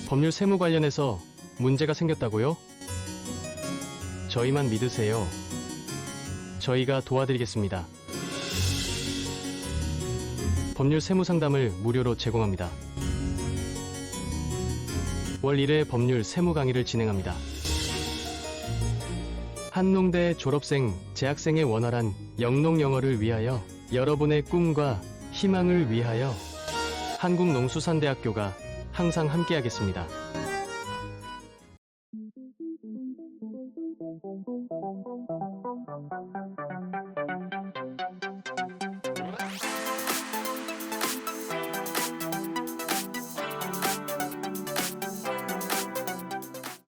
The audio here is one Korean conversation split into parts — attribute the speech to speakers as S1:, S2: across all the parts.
S1: 법률 세무 관련해서 문제가 생겼다고요? 저희만 믿으세요. 저희가 도와드리겠습니다. 법률 세무 상담을 무료로 제공합니다. 월 1회 법률 세무 강의를 진행합니다. 한농대 졸업생, 재학생의 원활한 영농 영어를 위하여 여러분의 꿈과 희망을 위하여 한국농수산대학교가 항상 함께하겠습니다.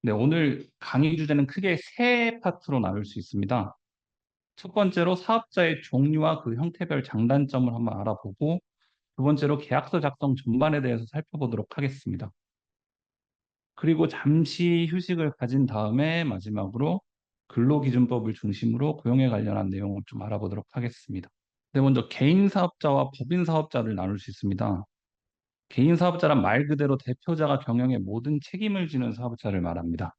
S2: 네, 오늘 강의 주제는 크게 세 파트로 나눌 수 있습니다. 첫 번째로 사업자의 종류와 그 형태별 장단점을 한번 알아보고, 두 번째로 계약서 작성 전반에 대해서 살펴보도록 하겠습니다. 그리고 잠시 휴식을 가진 다음에 마지막으로 근로기준법을 중심으로 고용에 관련한 내용을 좀 알아보도록 하겠습니다. 네, 먼저 개인 사업자와 법인 사업자를 나눌 수 있습니다. 개인 사업자란 말 그대로 대표자가 경영의 모든 책임을 지는 사업자를 말합니다.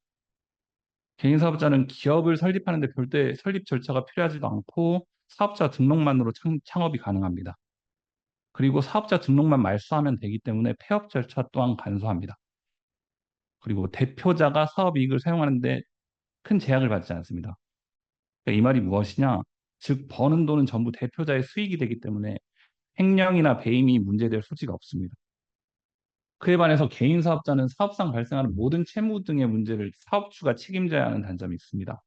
S2: 개인 사업자는 기업을 설립하는 데 별도의 설립 절차가 필요하지도 않고 사업자 등록만으로 창업이 가능합니다. 그리고 사업자 등록만 말소하면 되기 때문에 폐업 절차 또한 간소합니다. 그리고 대표자가 사업 이익을 사용하는데 큰 제약을 받지 않습니다. 그러니까 이 말이 무엇이냐? 즉 버는 돈은 전부 대표자의 수익이 되기 때문에 횡령이나 배임이 문제될 소지가 없습니다. 그에 반해서 개인 사업자는 사업상 발생하는 모든 채무 등의 문제를 사업주가 책임져야 하는 단점이 있습니다.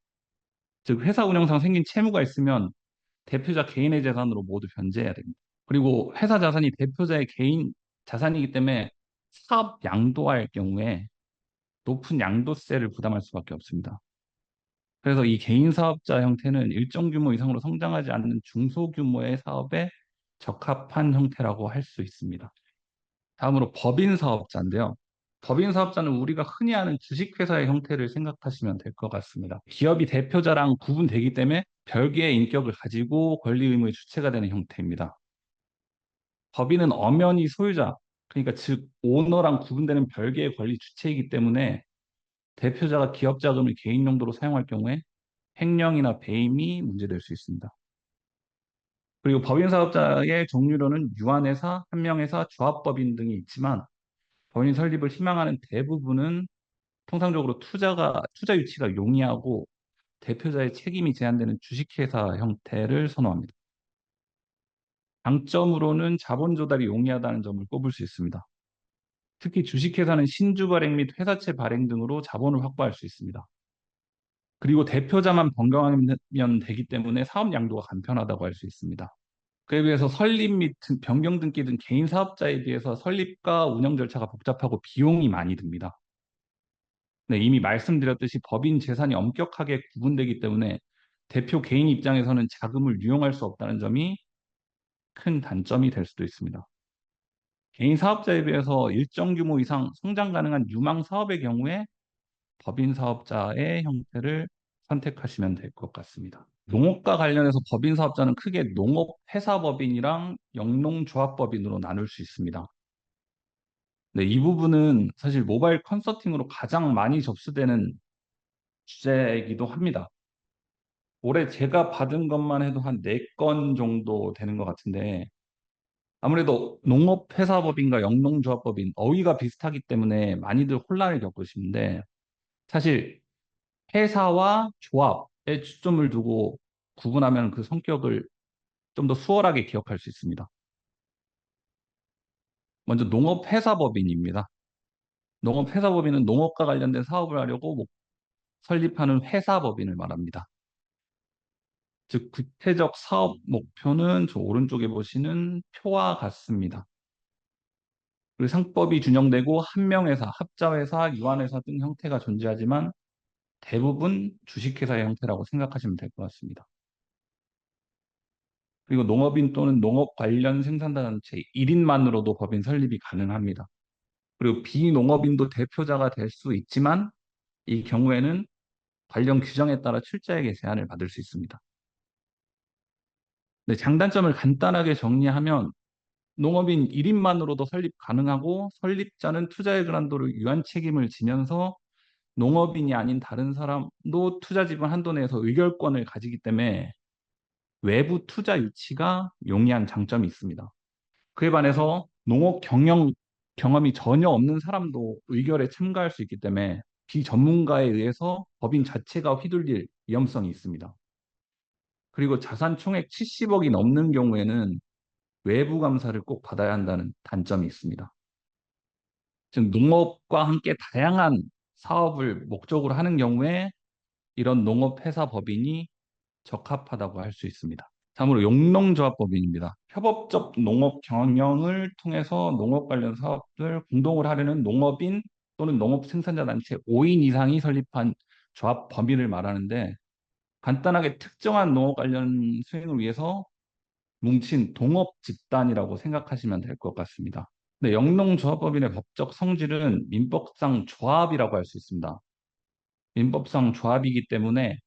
S2: 즉 회사 운영상 생긴 채무가 있으면 대표자 개인의 재산으로 모두 변제해야 됩니다. 그리고 회사 자산이 대표자의 개인 자산이기 때문에 사업 양도할 경우에 높은 양도세를 부담할 수밖에 없습니다. 그래서 이 개인 사업자 형태는 일정 규모 이상으로 성장하지 않는 중소규모의 사업에 적합한 형태라고 할 수 있습니다. 다음으로 법인 사업자인데요. 법인 사업자는 우리가 흔히 아는 주식회사의 형태를 생각하시면 될 것 같습니다. 기업이 대표자랑 구분되기 때문에 별개의 인격을 가지고 권리 의무의 주체가 되는 형태입니다. 법인은 엄연히 소유자, 그러니까 즉 오너랑 구분되는 별개의 권리 주체이기 때문에 대표자가 기업 자금을 개인 용도로 사용할 경우에 횡령이나 배임이 문제될 수 있습니다. 그리고 법인 사업자의 종류로는 유한회사, 한명회사, 조합법인 등이 있지만 법인 설립을 희망하는 대부분은 통상적으로 투자 유치가 용이하고 대표자의 책임이 제한되는 주식회사 형태를 선호합니다. 장점으로는 자본 조달이 용이하다는 점을 꼽을 수 있습니다. 특히 주식회사는 신주 발행 및 회사채 발행 등으로 자본을 확보할 수 있습니다. 그리고 대표자만 변경하면 되기 때문에 사업 양도가 간편하다고 할 수 있습니다. 그에 비해서 설립 및 변경 등기 등 개인 사업자에 비해서 설립과 운영 절차가 복잡하고 비용이 많이 듭니다. 네, 이미 말씀드렸듯이 법인 재산이 엄격하게 구분되기 때문에 대표 개인 입장에서는 자금을 유용할 수 없다는 점이 큰 단점이 될 수도 있습니다. 개인 사업자에 비해서 일정 규모 이상 성장 가능한 유망 사업의 경우에 법인 사업자의 형태를 선택하시면 될 것 같습니다. 농업과 관련해서 법인 사업자는 크게 농업회사법인이랑 영농조합법인으로 나눌 수 있습니다. 네, 이 부분은 사실 모바일 컨설팅으로 가장 많이 접수되는 주제이기도 합니다. 올해 제가 받은 것만 해도 한 4건 정도 되는 것 같은데 아무래도 농업회사법인과 영농조합법인 어휘가 비슷하기 때문에 많이들 혼란을 겪으시는데 사실 회사와 조합에 초점을 두고 구분하면 그 성격을 좀 더 수월하게 기억할 수 있습니다. 먼저 농업회사법인입니다. 농업회사법인은 농업과 관련된 사업을 하려고 설립하는 회사법인을 말합니다. 즉 구체적 사업 목표는 저 오른쪽에 보시는 표와 같습니다. 그리고 상법이 준용되고 한명회사, 합자회사, 유한회사 등 형태가 존재하지만 대부분 주식회사의 형태라고 생각하시면 될 것 같습니다. 그리고 농업인 또는 농업 관련 생산단체 1인만으로도 법인 설립이 가능합니다. 그리고 비농업인도 대표자가 될 수 있지만 이 경우에는 관련 규정에 따라 출자에게 제한을 받을 수 있습니다. 네, 장단점을 간단하게 정리하면 농업인 1인만으로도 설립 가능하고 설립자는 투자액을 한도를 유한 책임을 지면서 농업인이 아닌 다른 사람도 투자 지분 한도 내에서 의결권을 가지기 때문에 외부 투자 유치가 용이한 장점이 있습니다. 그에 반해서 농업 경험이 전혀 없는 사람도 의결에 참가할 수 있기 때문에 비전문가에 의해서 법인 자체가 휘둘릴 위험성이 있습니다. 그리고 자산 총액 70억이 넘는 경우에는 외부 감사를 꼭 받아야 한다는 단점이 있습니다. 즉, 농업과 함께 다양한 사업을 목적으로 하는 경우에 이런 농업회사 법인이 적합하다고 할 수 있습니다. 다음으로 용농조합법인입니다. 협업적 농업 경영을 통해서 농업 관련 사업을 공동으로 하려는 농업인 또는 농업 생산자 단체 5인 이상이 설립한 조합 법인을 말하는데 간단하게 특정한 농업 관련 수행을 위해서 뭉친 동업 집단이라고 생각하시면 될 것 같습니다. 근데 영농조합법인의 법적 성질은 민법상 조합이라고 할 수 있습니다. 민법상 조합이기 때문에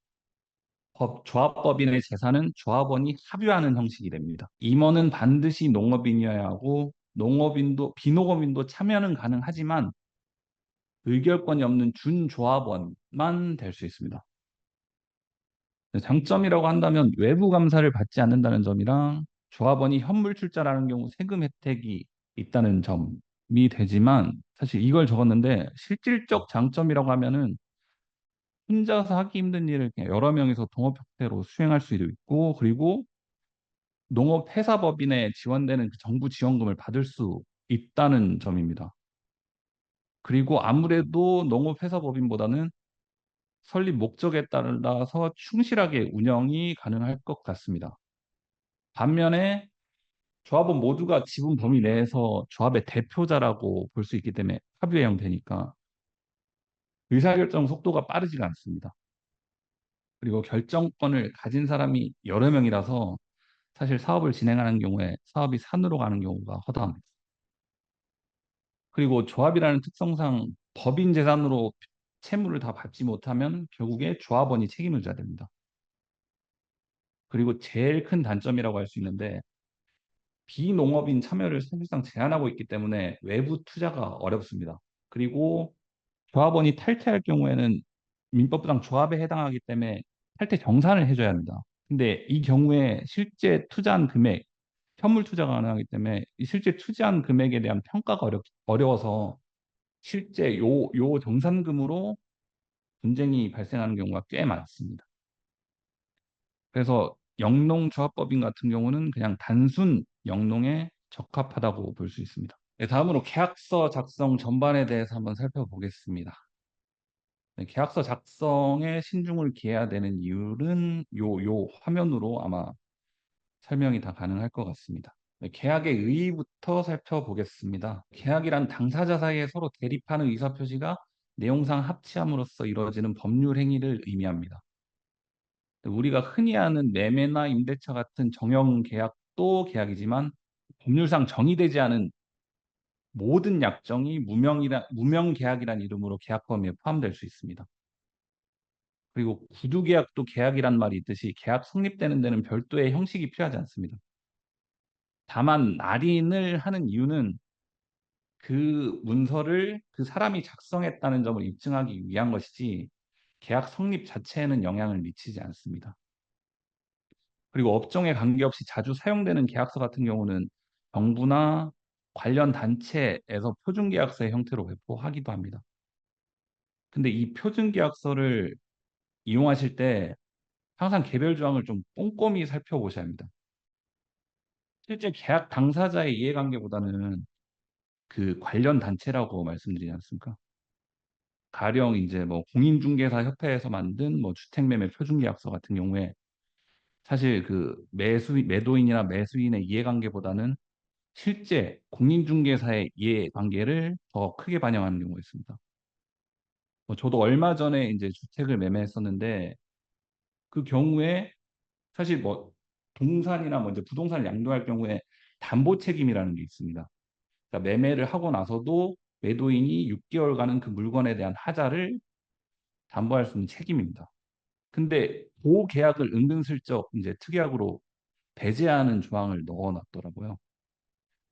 S2: 조합법인의 재산은 조합원이 합유하는 형식이 됩니다. 임원은 반드시 농업인이어야 하고 비농업인도 참여는 가능하지만 의결권이 없는 준조합원만 될 수 있습니다. 장점이라고 한다면 외부 감사를 받지 않는다는 점이랑 조합원이 현물 출자라는 경우 세금 혜택이 있다는 점이 되지만 사실 이걸 적었는데 실질적 장점이라고 하면은 혼자서 하기 힘든 일을 그냥 여러 명이서 동업 형태로 수행할 수도 있고 그리고 농업회사법인에 지원되는 그 정부 지원금을 받을 수 있다는 점입니다. 그리고 아무래도 농업회사법인보다는 설립 목적에 따라서 충실하게 운영이 가능할 것 같습니다. 반면에 조합원 모두가 지분 범위 내에서 조합의 대표자라고 볼 수 있기 때문에 합의해야 되니까 의사결정 속도가 빠르지가 않습니다. 그리고 결정권을 가진 사람이 여러 명이라서 사실 사업을 진행하는 경우에 사업이 산으로 가는 경우가 허다합니다. 그리고 조합이라는 특성상 법인 재산으로 채무를 다 받지 못하면 결국에 조합원이 책임을 져야 됩니다. 그리고 제일 큰 단점이라고 할 수 있는데 비농업인 참여를 사실상 제한하고 있기 때문에 외부 투자가 어렵습니다. 그리고 조합원이 탈퇴할 경우에는 민법상 조합에 해당하기 때문에 탈퇴 정산을 해줘야 합니다. 근데 이 경우에 실제 투자한 금액, 현물 투자가 가능하기 때문에 이 실제 투자한 금액에 대한 평가가 어려워서 실제 요 정산금으로 분쟁이 발생하는 경우가 꽤 많습니다. 그래서 영농조합법인 같은 경우는 그냥 단순 영농에 적합하다고 볼 수 있습니다. 네, 다음으로 계약서 작성 전반에 대해서 한번 살펴보겠습니다. 네, 계약서 작성에 신중을 기해야 되는 이유는 요 화면으로 아마 설명이 다 가능할 것 같습니다. 네, 계약의 의의부터 살펴보겠습니다. 계약이란 당사자 사이에 서로 대립하는 의사표시가 내용상 합치함으로써 이루어지는 법률 행위를 의미합니다. 우리가 흔히 아는 매매나 임대차 같은 정형 계약도 계약이지만 법률상 정의되지 않은 모든 약정이 무명 계약이란 이름으로 계약 범위에 포함될 수 있습니다. 그리고 구두 계약도 계약이란 말이 있듯이 계약 성립되는 데는 별도의 형식이 필요하지 않습니다. 다만 날인을 하는 이유는 그 문서를 그 사람이 작성했다는 점을 입증하기 위한 것이지 계약 성립 자체에는 영향을 미치지 않습니다. 그리고 업종에 관계없이 자주 사용되는 계약서 같은 경우는 정부나 관련 단체에서 표준계약서의 형태로 배포하기도 합니다. 근데 이 표준계약서를 이용하실 때 항상 개별 조항을 좀 꼼꼼히 살펴보셔야 합니다. 실제 계약 당사자의 이해관계보다는 그 관련 단체라고 말씀드리지 않습니까? 가령 이제 뭐 공인중개사 협회에서 만든 뭐 주택매매 표준계약서 같은 경우에 사실 그 매도인이나 매수인의 이해관계보다는 실제 공인중개사의 이해관계를 더 크게 반영하는 경우가 있습니다. 저도 얼마 전에 이제 주택을 매매했었는데 그 경우에 사실 뭐 동산이나 뭐 이제 부동산을 양도할 경우에 담보 책임이라는 게 있습니다. 그러니까 매매를 하고 나서도 매도인이 6개월간은 그 물건에 대한 하자를 담보할 수 있는 책임입니다. 근데 그 계약을 은근슬쩍 이제 특약으로 배제하는 조항을 넣어놨더라고요.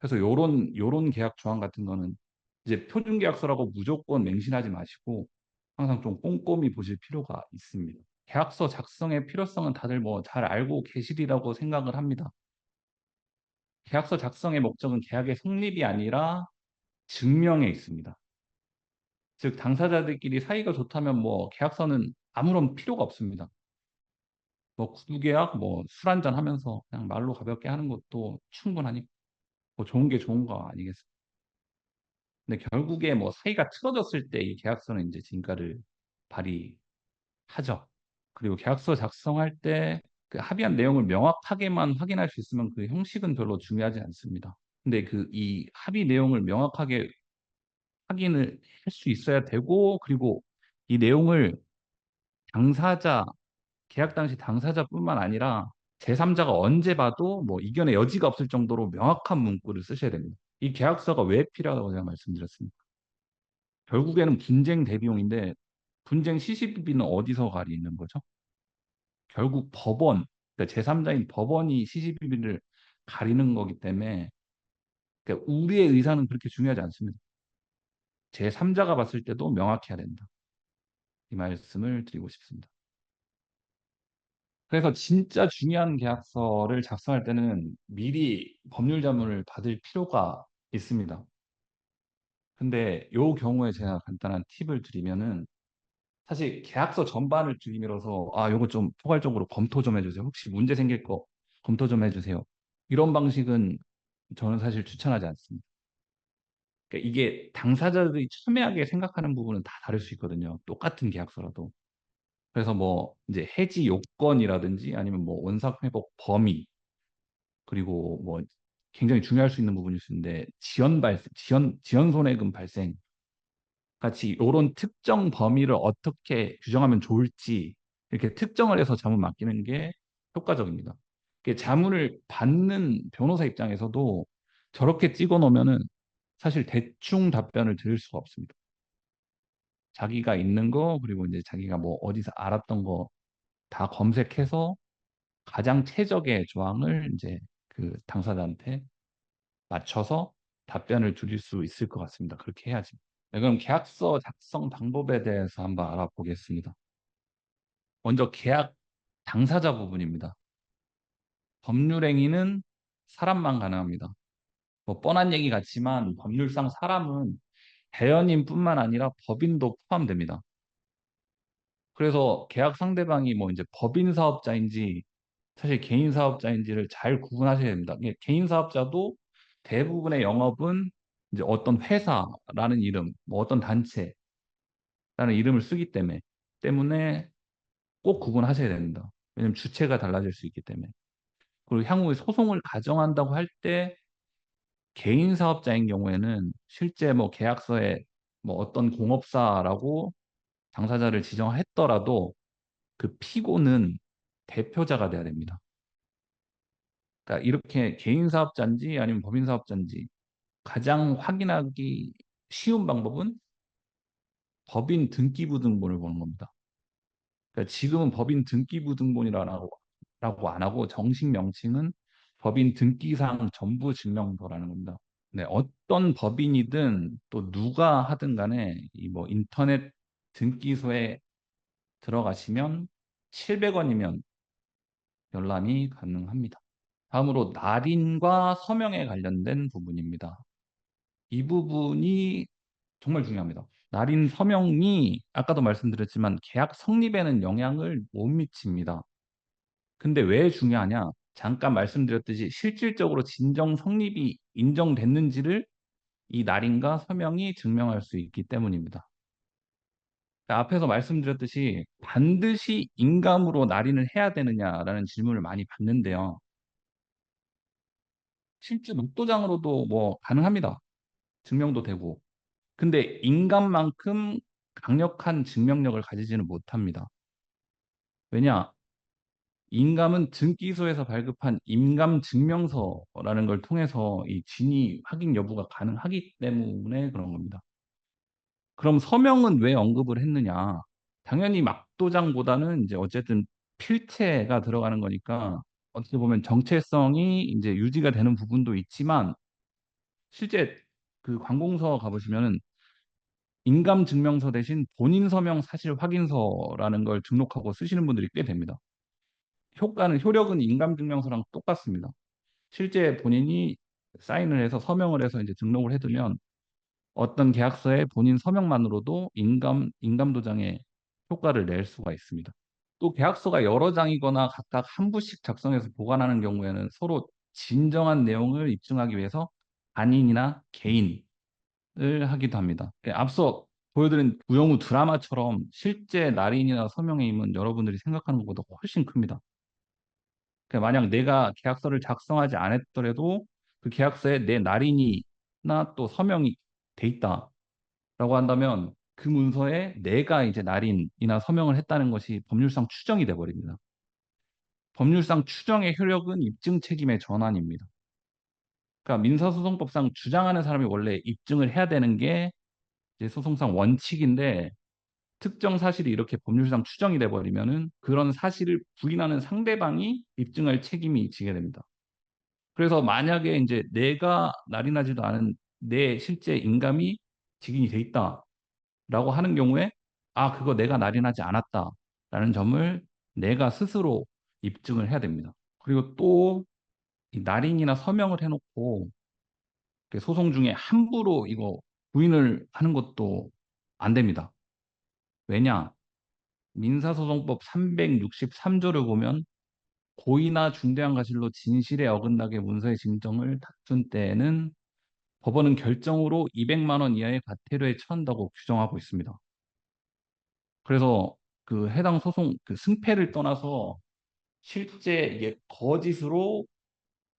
S2: 그래서 요런 계약 조항 같은 거는 이제 표준 계약서라고 무조건 맹신하지 마시고 항상 좀 꼼꼼히 보실 필요가 있습니다. 계약서 작성의 필요성은 다들 뭐 잘 알고 계시리라고 생각을 합니다. 계약서 작성의 목적은 계약의 성립이 아니라 증명에 있습니다. 즉 당사자들끼리 사이가 좋다면 뭐 계약서는 아무런 필요가 없습니다. 뭐 구두계약 뭐 술 한잔 하면서 그냥 말로 가볍게 하는 것도 충분하니 뭐 좋은 게 좋은 거 아니겠습니까? 근데 결국에 뭐 사이가 틀어졌을 때 이 계약서는 이제 진가를 발휘하죠. 그리고 계약서 작성할 때 그 합의한 내용을 명확하게만 확인할 수 있으면 그 형식은 별로 중요하지 않습니다. 근데 그 이 합의 내용을 명확하게 확인을 할 수 있어야 되고, 그리고 이 내용을 당사자, 계약 당시 당사자뿐만 아니라 제3자가 언제 봐도 뭐 이견의 여지가 없을 정도로 명확한 문구를 쓰셔야 됩니다. 이 계약서가 왜 필요하다고 제가 말씀드렸습니다. 결국에는 분쟁 대비용인데 분쟁 시시비비는 어디서 가리는 거죠? 결국 법원, 그러니까 제3자인 법원이 시시비비를 가리는 거기 때문에 그러니까 우리의 의사는 그렇게 중요하지 않습니다. 제3자가 봤을 때도 명확해야 된다. 이 말씀을 드리고 싶습니다. 그래서 진짜 중요한 계약서를 작성할 때는 미리 법률 자문을 받을 필요가 있습니다. 근데 요 경우에 제가 간단한 팁을 드리면은 사실 계약서 전반을 들이밀어서 요거 좀 포괄적으로 검토 좀 해주세요. 혹시 문제 생길 거 검토 좀 해주세요. 이런 방식은 저는 사실 추천하지 않습니다. 그러니까 이게 당사자들이 첨예하게 생각하는 부분은 다 다를 수 있거든요. 똑같은 계약서라도. 그래서 뭐 이제 해지 요건이라든지 아니면 뭐 원상 회복 범위 그리고 뭐 굉장히 중요할 수 있는 부분일 수 있는데 지연 손해금 발생 같이 이런 특정 범위를 어떻게 규정하면 좋을지 이렇게 특정을 해서 자문 맡기는 게 효과적입니다. 자문을 받는 변호사 입장에서도 저렇게 찍어 놓으면은 사실 대충 답변을 드릴 수가 없습니다. 자기가 있는 거 그리고 이제 자기가 뭐 어디서 알았던 거 다 검색해서 가장 최적의 조항을 이제 그 당사자한테 맞춰서 답변을 드릴 수 있을 것 같습니다. 그렇게 해야지. 네, 그럼 계약서 작성 방법에 대해서 한번 알아보겠습니다. 먼저 계약 당사자 부분입니다. 법률행위는 사람만 가능합니다. 뭐 뻔한 얘기 같지만 법률상 사람은 대연인뿐만 아니라 법인도 포함됩니다. 그래서 계약 상대방이 뭐 이제 법인 사업자인지 사실 개인 사업자인지를 잘 구분하셔야 됩니다. 이게 개인 사업자도 대부분의 영업은 이제 어떤 회사라는 이름, 뭐 어떤 단체라는 이름을 쓰기 때문에 꼭 구분하셔야 됩니다. 왜냐면 주체가 달라질 수 있기 때문에. 그리고 향후에 소송을 가정한다고 할 때 개인 사업자인 경우에는 실제 뭐 계약서에 뭐 어떤 공업사라고 당사자를 지정했더라도 그 피고는 대표자가 돼야 됩니다. 그러니까 이렇게 개인 사업자인지 아니면 법인 사업자인지 가장 확인하기 쉬운 방법은 법인 등기부등본을 보는 겁니다. 그러니까 지금은 법인 등기부등본이라고 안 하고 정식 명칭은 법인 등기사항 전부 증명서라는 겁니다. 네, 어떤 법인이든 또 누가 하든 간에 이 뭐 인터넷 등기소에 들어가시면 700원이면 열람이 가능합니다. 다음으로 날인과 서명에 관련된 부분입니다. 이 부분이 정말 중요합니다. 날인 서명이 아까도 말씀드렸지만 계약 성립에는 영향을 못 미칩니다. 근데 왜 중요하냐? 잠깐 말씀드렸듯이 실질적으로 진정 성립이 인정됐는지를 이 날인과 서명이 증명할 수 있기 때문입니다. 앞에서 말씀드렸듯이 반드시 인감으로 날인을 해야 되느냐라는 질문을 많이 받는데요. 실제 목도장으로도 뭐 가능합니다. 증명도 되고. 근데 인감만큼 강력한 증명력을 가지지는 못합니다. 왜냐? 인감은 등기소에서 발급한 인감증명서라는 걸 통해서 이 진위 확인 여부가 가능하기 때문에 그런 겁니다. 그럼 서명은 왜 언급을 했느냐? 당연히 막도장보다는 이제 어쨌든 필체가 들어가는 거니까 어떻게 보면 정체성이 이제 유지가 되는 부분도 있지만 실제 그 관공서 가보시면은 인감증명서 대신 본인 서명 사실 확인서라는 걸 등록하고 쓰시는 분들이 꽤 됩니다. 효력은 인감증명서랑 똑같습니다. 실제 본인이 사인을 해서 서명을 해서 이제 등록을 해두면 어떤 계약서에 본인 서명만으로도 인감도장에 효과를 낼 수가 있습니다. 또 계약서가 여러 장이거나 각각 한 부씩 작성해서 보관하는 경우에는 서로 진정한 내용을 입증하기 위해서 단인이나 개인을 하기도 합니다. 앞서 보여드린 구영우 드라마처럼 실제 날인이나 서명의 힘은 여러분들이 생각하는 것보다 훨씬 큽니다. 만약 내가 계약서를 작성하지 않았더라도 그 계약서에 내 날인이나 또 서명이 돼 있다라고 한다면 그 문서에 내가 이제 날인이나 서명을 했다는 것이 법률상 추정이 돼 버립니다. 법률상 추정의 효력은 입증 책임의 전환입니다. 그러니까 민사소송법상 주장하는 사람이 원래 입증을 해야 되는 게 이제 소송상 원칙인데 특정 사실이 이렇게 법률상 추정이 돼 버리면은 그런 사실을 부인하는 상대방이 입증할 책임이 지게 됩니다. 그래서 만약에 이제 내가 날인하지도 않은 내 실제 인감이 직인이 돼 있다라고 하는 경우에 아, 그거 내가 날인하지 않았다라는 점을 내가 스스로 입증을 해야 됩니다. 그리고 또 이 날인이나 서명을 해놓고 소송 중에 함부로 이거 부인을 하는 것도 안 됩니다. 왜냐? 민사소송법 363조를 보면 고의나 중대한 과실로 진실에 어긋나게 문서의 진정을 다툰 때에는 법원은 결정으로 200만 원 이하의 과태료에 처한다고 규정하고 있습니다. 그래서 그 해당 소송 그 승패를 떠나서 실제 이게 거짓으로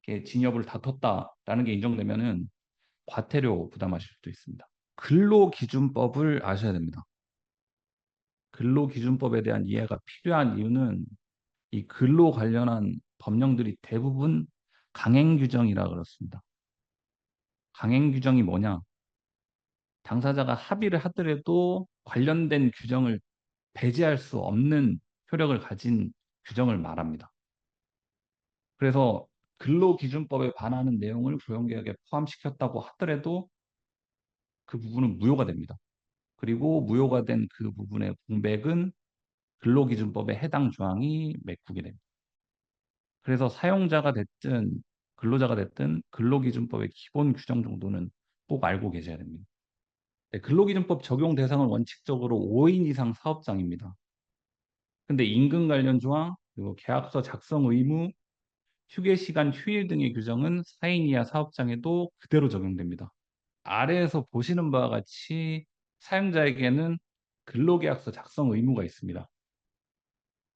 S2: 이렇게 진협을 다퉜다라는 게 인정되면은 과태료 부담하실 수도 있습니다. 근로기준법을 아셔야 됩니다. 근로기준법에 대한 이해가 필요한 이유는 이 근로 관련한 법령들이 대부분 강행 규정이라 그렇습니다. 강행 규정이 뭐냐? 당사자가 합의를 하더라도 관련된 규정을 배제할 수 없는 효력을 가진 규정을 말합니다. 그래서 근로기준법에 반하는 내용을 고용계약에 포함시켰다고 하더라도 그 부분은 무효가 됩니다. 그리고 무효가 된 그 부분의 공백은 근로기준법에 해당 조항이 메꾸게 됩니다. 그래서 사용자가 됐든 근로자가 됐든 근로기준법의 기본 규정 정도는 꼭 알고 계셔야 됩니다. 네, 근로기준법 적용 대상은 원칙적으로 5인 이상 사업장입니다. 근데 임금 관련 조항, 그리고 계약서 작성 의무, 휴게 시간, 휴일 등의 규정은 4인 이하 사업장에도 그대로 적용됩니다. 아래에서 보시는 바와 같이 사용자에게는 근로계약서 작성 의무가 있습니다.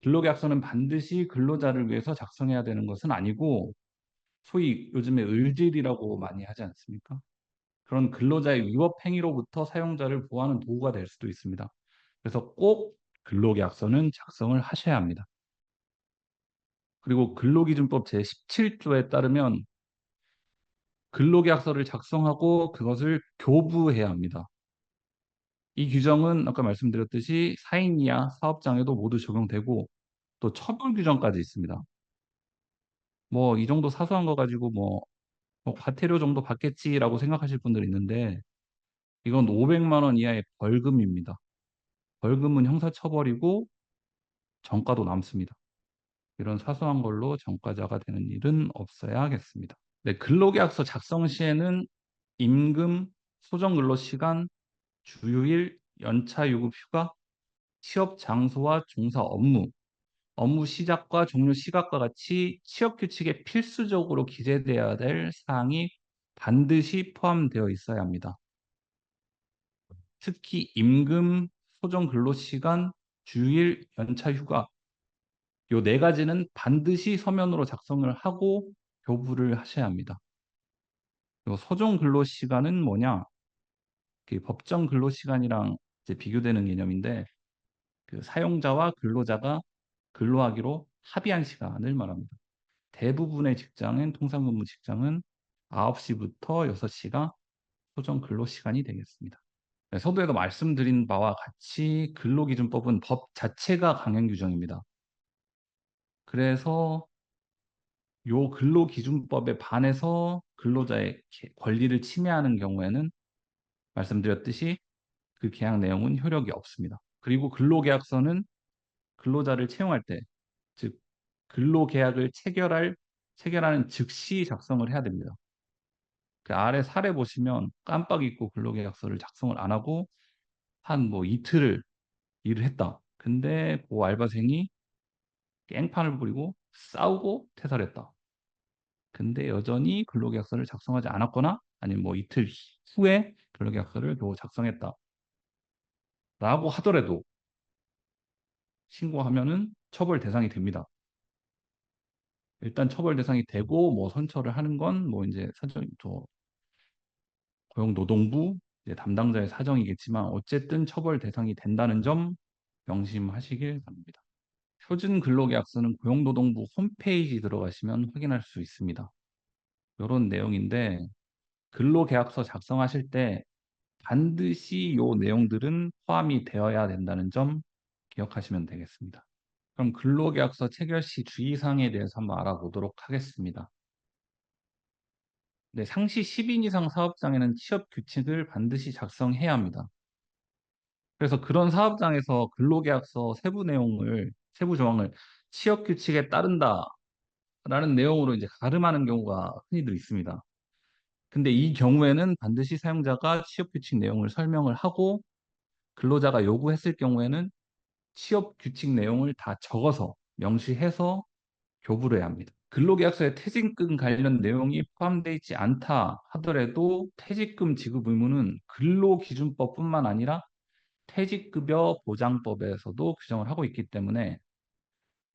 S2: 근로계약서는 반드시 근로자를 위해서 작성해야 되는 것은 아니고 소위 요즘에 을질이라고 많이 하지 않습니까? 그런 근로자의 위법 행위로부터 사용자를 보호하는 도구가 될 수도 있습니다. 그래서 꼭 근로계약서는 작성을 하셔야 합니다. 그리고 근로기준법 제17조에 따르면 근로계약서를 작성하고 그것을 교부해야 합니다. 이 규정은 아까 말씀드렸듯이 4인 이하 사업장에도 모두 적용되고 또 처벌 규정까지 있습니다. 뭐 이 정도 사소한 거 가지고 뭐 과태료 정도 받겠지라고 생각하실 분들이 있는데 이건 500만 원 이하의 벌금입니다. 벌금은 형사처벌이고 정가도 남습니다. 이런 사소한 걸로 정가자가 되는 일은 없어야 하겠습니다. 네, 근로계약서 작성 시에는 임금, 소정근로시간, 주휴일, 연차유급 휴가, 취업 장소와 종사 업무, 업무 시작과 종료 시각과 같이 취업 규칙에 필수적으로 기재되어야 될 사항이 반드시 포함되어 있어야 합니다. 특히 임금, 소정 근로시간, 주일, 연차 휴가 요 네 가지는 반드시 서면으로 작성을 하고 교부를 하셔야 합니다. 요 소정 근로시간은 뭐냐? 그 법정 근로시간이랑 이제 비교되는 개념인데 그 사용자와 근로자가 근로하기로 합의한 시간을 말합니다. 대부분의 직장인 통상근무 직장은 9시부터 6시가 소정 근로시간이 되겠습니다. 네, 서두에도 말씀드린 바와 같이 근로기준법은 법 자체가 강행 규정입니다. 그래서 요 근로기준법에 반해서 근로자의 권리를 침해하는 경우에는 말씀드렸듯이 그 계약 내용은 효력이 없습니다. 그리고 근로계약서는 근로자를 채용할 때, 즉 근로계약을 체결하는 즉시 작성을 해야 됩니다. 그 아래 사례 보시면 깜빡 잊고 근로계약서를 작성을 안 하고 한 뭐 이틀을 일을 했다. 근데 그 알바생이 깽판을 부리고 싸우고 퇴사를 했다. 근데 여전히 근로계약서를 작성하지 않았거나 아니면 뭐 이틀 후에 근로계약서를 겨우 작성했다. 라고 하더라도 신고하면은 처벌 대상이 됩니다. 일단 처벌 대상이 되고 뭐 선처를 하는 건 뭐 이제 고용노동부 이제 담당자의 사정이겠지만 어쨌든 처벌 대상이 된다는 점 명심하시길 바랍니다. 표준 근로계약서는 고용노동부 홈페이지 들어가시면 확인할 수 있습니다. 이런 내용인데 근로계약서 작성하실 때 반드시 이 내용들은 포함이 되어야 된다는 점 기억하시면 되겠습니다. 그럼 근로계약서 체결 시 주의사항에 대해서 한번 알아보도록 하겠습니다. 네, 상시 10인 이상 사업장에는 취업 규칙을 반드시 작성해야 합니다. 그래서 그런 사업장에서 근로계약서 세부 조항을 취업 규칙에 따른다라는 내용으로 이제 가름하는 경우가 흔히들 있습니다. 근데 이 경우에는 반드시 사용자가 취업 규칙 내용을 설명을 하고 근로자가 요구했을 경우에는 취업 규칙 내용을 다 적어서 명시해서 교부를 해야 합니다. 근로계약서에 퇴직금 관련 내용이 포함되어 있지 않다 하더라도 퇴직금 지급 의무는 근로기준법뿐만 아니라 퇴직급여 보장법에서도 규정을 하고 있기 때문에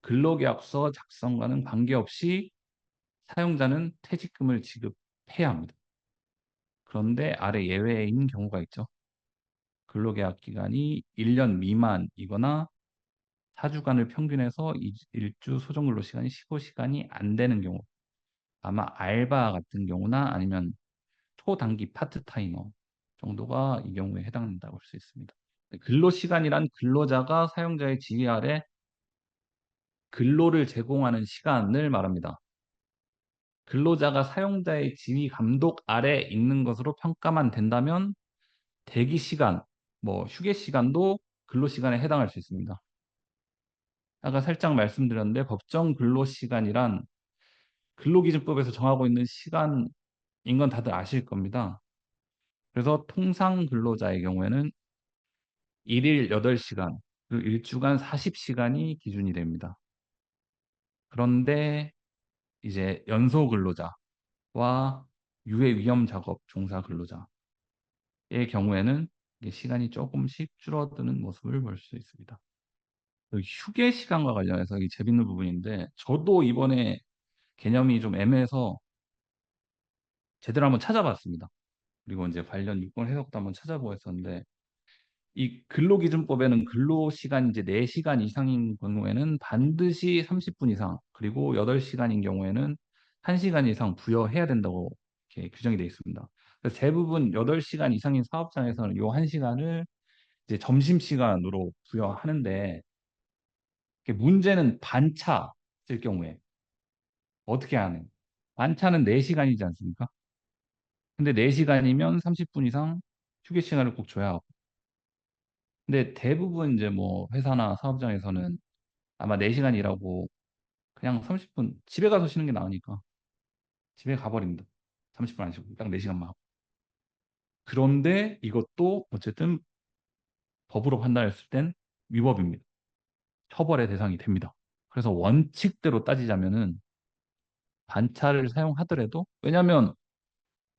S2: 근로계약서 작성과는 관계없이 사용자는 퇴직금을 지급해야 합니다. 그런데 아래 예외인 경우가 있죠. 근로계약 기간이 1년 미만이거나 4주간을 평균해서 일주 소정근로 시간이 15시간이 안 되는 경우, 아마 알바 같은 경우나 아니면 초단기 파트타이머 정도가 이 경우에 해당된다고 볼 수 있습니다. 근로시간이란 근로자가 사용자의 지휘 아래 근로를 제공하는 시간을 말합니다. 근로자가 사용자의 지휘 감독 아래 있는 것으로 평가만 된다면 대기 시간, 뭐 휴게 시간도 근로시간에 해당할 수 있습니다. 아까 살짝 말씀드렸는데 법정 근로시간이란 근로기준법에서 정하고 있는 시간인 건 다들 아실 겁니다. 그래서 통상 근로자의 경우에는 일일 8시간, 그리고 일주간 40시간이 기준이 됩니다. 그런데 이제 연소 근로자와 유해 위험 작업 종사 근로자의 경우에는 이게 시간이 조금씩 줄어드는 모습을 볼 수 있습니다. 휴게 시간과 관련해서 이 재밌는 부분인데 저도 이번에 개념이 좀 애매해서 제대로 한번 찾아봤습니다. 그리고 이제 관련 유권 해석도 한번 찾아보고 했었는데 이 근로기준법에는 근로시간이 이제 4시간 이상인 경우에는 반드시 30분 이상, 그리고 8시간인 경우에는 1시간 이상 부여해야 된다고 이렇게 규정이 되어 있습니다. 그래서 대부분 8시간 이상인 사업장에서는 이 1시간을 이제 점심시간으로 부여하는데 이게 문제는 반차 쓸 경우에 어떻게 하는? 반차는 4시간이지 않습니까? 근데 4시간이면 30분 이상 휴게 시간을 꼭 줘야 하고. 근데 대부분 이제 뭐 회사나 사업장에서는 아마 4시간 일하고 그냥 30분 집에 가서 쉬는 게 나으니까 집에 가버립니다. 30분 안 쉬고 딱 4시간만 하고. 그런데 이것도 어쨌든 법으로 판단했을 땐 위법입니다. 처벌의 대상이 됩니다. 그래서 원칙대로 따지자면은 반차를 사용하더라도 왜냐하면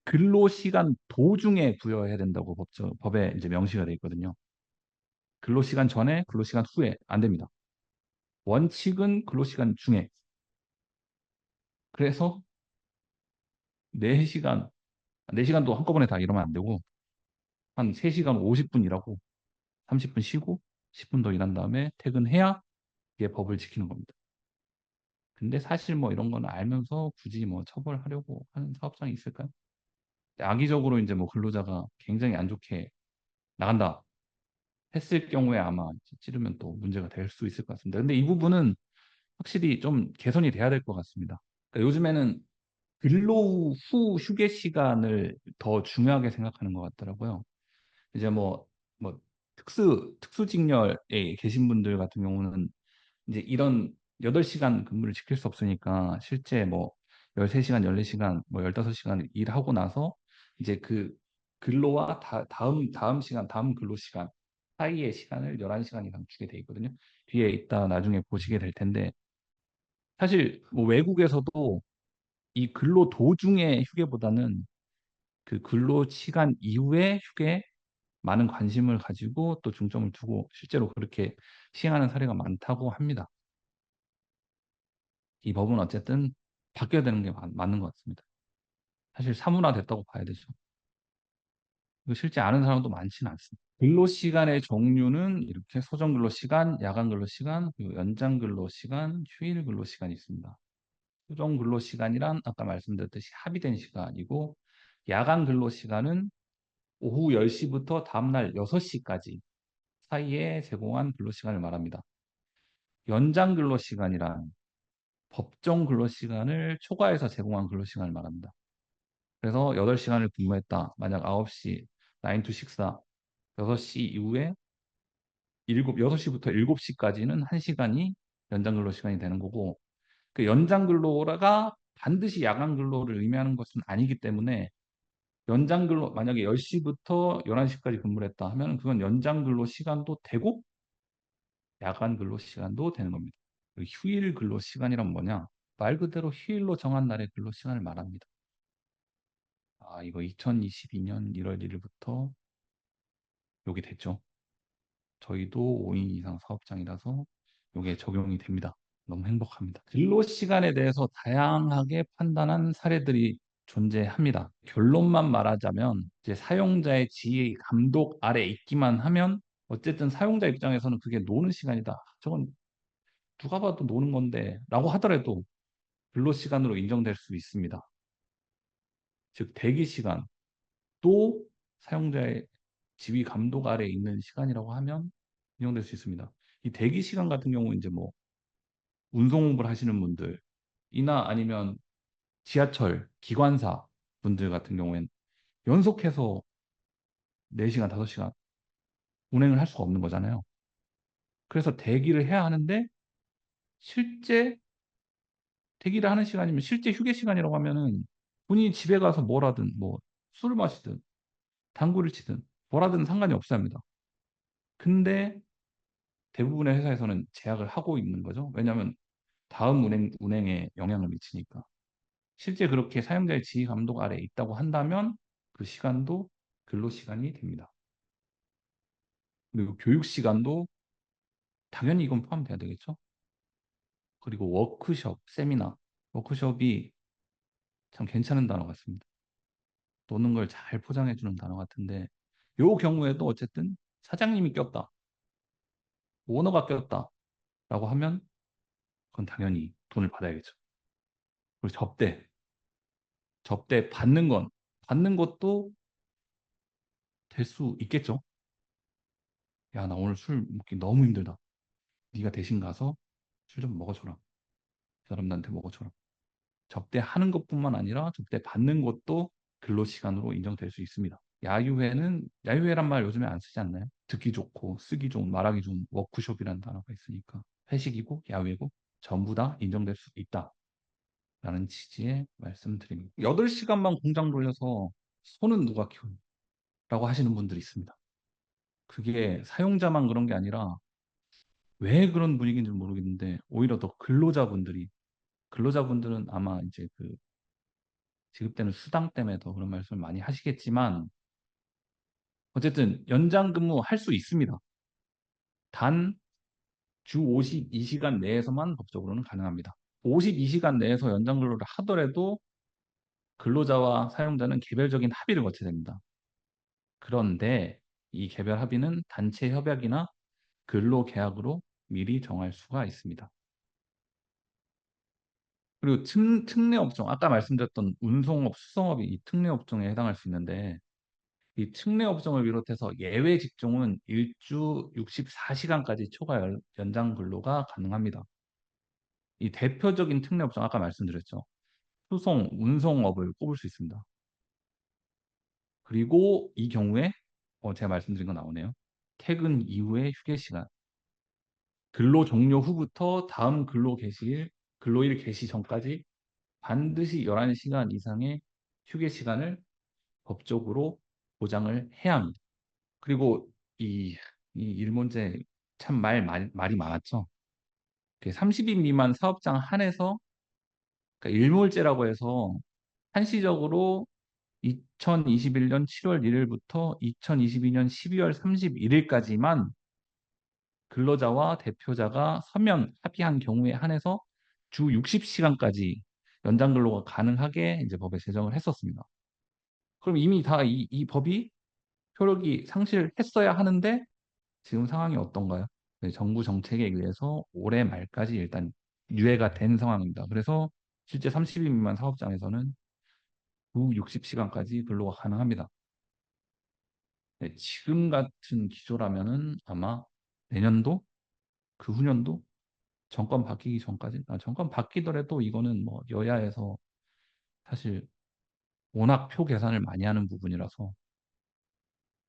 S2: 근로시간 도중에 부여해야 된다고 법에 이제 명시가 되어 있거든요. 근로시간 전에, 근로시간 후에 안 됩니다. 원칙은 근로시간 중에. 그래서 4시간, 4시간도 한꺼번에 다 일하면 안 되고 한 3시간 50분 일하고 30분 쉬고 10분 더 일한 다음에 퇴근해야 이게 법을 지키는 겁니다. 근데 사실 뭐 이런 거는 알면서 굳이 뭐 처벌하려고 하는 사업장이 있을까요? 악의적으로 이제 뭐 근로자가 굉장히 안 좋게 나간다 했을 경우에 아마 찌르면 또 문제가 될 수 있을 것 같습니다. 근데 이 부분은 확실히 좀 개선이 돼야 될 것 같습니다. 그러니까 요즘에는 근로 후 휴게 시간을 더 중요하게 생각하는 것 같더라고요. 이제 뭐 특수직렬에 계신 분들 같은 경우는 이제 이런 8시간 근무를 지킬 수 없으니까 실제 뭐 13시간, 14시간, 뭐 15시간 일하고 나서 이제 그 근로와 다음 시간, 다음 근로 시간 사이의 시간을 11시간 이상 주게 돼 있거든요. 뒤에 이따 나중에 보시게 될 텐데 사실 뭐 외국에서도 이 근로 도중의 휴게보다는 그 근로 시간 이후의 휴게에 많은 관심을 가지고 또 중점을 두고 실제로 그렇게 시행하는 사례가 많다고 합니다. 이 법은 어쨌든 바뀌어야 되는 게 맞는 것 같습니다. 사실 사문화됐다고 봐야 되죠. 이거 실제 아는 사람도 많지는 않습니다. 근로시간의 종류는 이렇게 소정 근로시간, 야간 근로시간, 그리고 연장 근로시간, 휴일 근로시간이 있습니다. 소정 근로시간이란 아까 말씀드렸듯이 합의된 시간이고 야간 근로시간은 오후 10시부터 다음날 6시까지 사이에 제공한 근로시간을 말합니다. 연장 근로시간이란 법정 근로시간을 초과해서 제공한 근로시간을 말합니다. 그래서 8시간을 근무했다. 만약 9시, 9 to 6다. 6시 이후에 6시부터 7시까지는 1시간이 연장 근로 시간이 되는 거고 그 연장 근로가 반드시 야간 근로를 의미하는 것은 아니기 때문에 연장 근로 만약에 10시부터 11시까지 근무를 했다 하면 그건 연장 근로 시간도 되고 야간 근로 시간도 되는 겁니다. 휴일 근로 시간이란 뭐냐? 말 그대로 휴일로 정한 날의 근로 시간을 말합니다. 이거 2022년 1월 1일부터 여기 됐죠. 저희도 5인 이상 사업장이라서 이게 적용이 됩니다. 너무 행복합니다. 근로 시간에 대해서 다양하게 판단한 사례들이 존재합니다. 결론만 말하자면 이제 사용자의 지휘 감독 아래 있기만 하면 어쨌든 사용자 입장에서는 그게 노는 시간이다. 저건 누가 봐도 노는 건데 라고 하더라도 근로 시간으로 인정될 수 있습니다. 즉 대기 시간 또 사용자의 지휘 감독 아래 있는 시간이라고 하면 인정될 수 있습니다. 이 대기 시간 같은 경우 이제 뭐 운송 공부를 하시는 분들이나 아니면 지하철 기관사 분들 같은 경우엔 연속해서 4시간, 5시간 운행을 할 수가 없는 거잖아요. 그래서 대기를 해야 하는데 실제 대기를 하는 시간이면 실제 휴게 시간이라고 하면은 본인이 집에 가서 뭘 하든 뭐 술을 마시든 당구를 치든 뭘 하든 상관이 없어야 합니다. 근데 대부분의 회사에서는 제약을 하고 있는 거죠. 왜냐하면 다음 운행에 영향을 미치니까. 실제 그렇게 사용자의 지휘 감독 아래에 있다고 한다면 그 시간도 근로 시간이 됩니다. 그리고 교육 시간도 당연히 이건 포함돼야 되겠죠. 그리고 워크숍, 세미나, 워크숍이 참 괜찮은 단어 같습니다. 노는 걸 잘 포장해 주는 단어 같은데 요 경우에도 어쨌든 사장님이 꼈다, 오너가 꼈다라고 하면 그건 당연히 돈을 받아야겠죠. 그리고 접대 받는 것도 될 수 있겠죠. 야, 나 오늘 술 먹기 너무 힘들다. 네가 대신 가서 술 좀 먹어줘라. 그 사람들한테 먹어줘라. 접대하는 것뿐만 아니라 접대 받는 것도 근로시간으로 인정될 수 있습니다. 야유회란 말 요즘에 안 쓰지 않나요? 듣기 좋고 쓰기 좋은 말하기 좋은 워크숍이라는 단어가 있으니까 회식이고 야외고 전부 다 인정될 수 있다라는 취지의 말씀드립니다. 8시간만 공장 돌려서 손은 누가 키우니? 라고 하시는 분들이 있습니다. 그게 사용자만 그런 게 아니라 왜 그런 분위기인지 모르겠는데 오히려 더 근로자분들은 아마 이제 그 지급되는 수당 때문에 더 그런 말씀을 많이 하시겠지만 어쨌든 연장 근무할 수 있습니다. 단 주 52시간 내에서만 법적으로는 가능합니다. 52시간 내에서 연장 근로를 하더라도 근로자와 사용자는 개별적인 합의를 거쳐야 됩니다. 그런데 이 개별 합의는 단체 협약이나 근로계약으로 미리 정할 수가 있습니다. 그리고 특례 업종, 아까 말씀드렸던 운송업, 수송업이 이 특례 업종에 해당할 수 있는데 이 특례 업종을 비롯해서 예외 직종은 일주 64시간까지 초과 연장 근로가 가능합니다. 이 대표적인 특례 업종 아까 말씀드렸죠. 수송, 운송업을 꼽을 수 있습니다. 그리고 이 경우에 제가 말씀드린 거 나오네요. 퇴근 이후의 휴게 시간. 근로 종료 후부터 다음 근로일 개시 전까지 반드시 11시간 이상의 휴게 시간을 법적으로 보장을 해야 합니다. 그리고 이 일문제 참 말이 많았죠. 30인 미만 사업장 한해서 그러니까 일몰제라고 해서 한시적으로 2021년 7월 1일부터 2022년 12월 31일까지만 근로자와 대표자가 서면 합의한 경우에 한해서 주 60시간까지 연장 근로가 가능하게 이제 법에 제정을 했었습니다. 그럼 이미 다 이 법이 효력이 상실했어야 하는데 지금 상황이 어떤가요? 네, 정부 정책에 의해서 올해 말까지 일단 유예가 된 상황입니다. 그래서 실제 30인 미만 사업장에서는 주 60시간까지 근로가 가능합니다. 네, 지금 같은 기조라면은 아마 내년도 그 후년도 정권 바뀌기 전까지 정권 바뀌더라도 이거는 뭐 여야에서 사실 워낙 표 계산을 많이 하는 부분이라서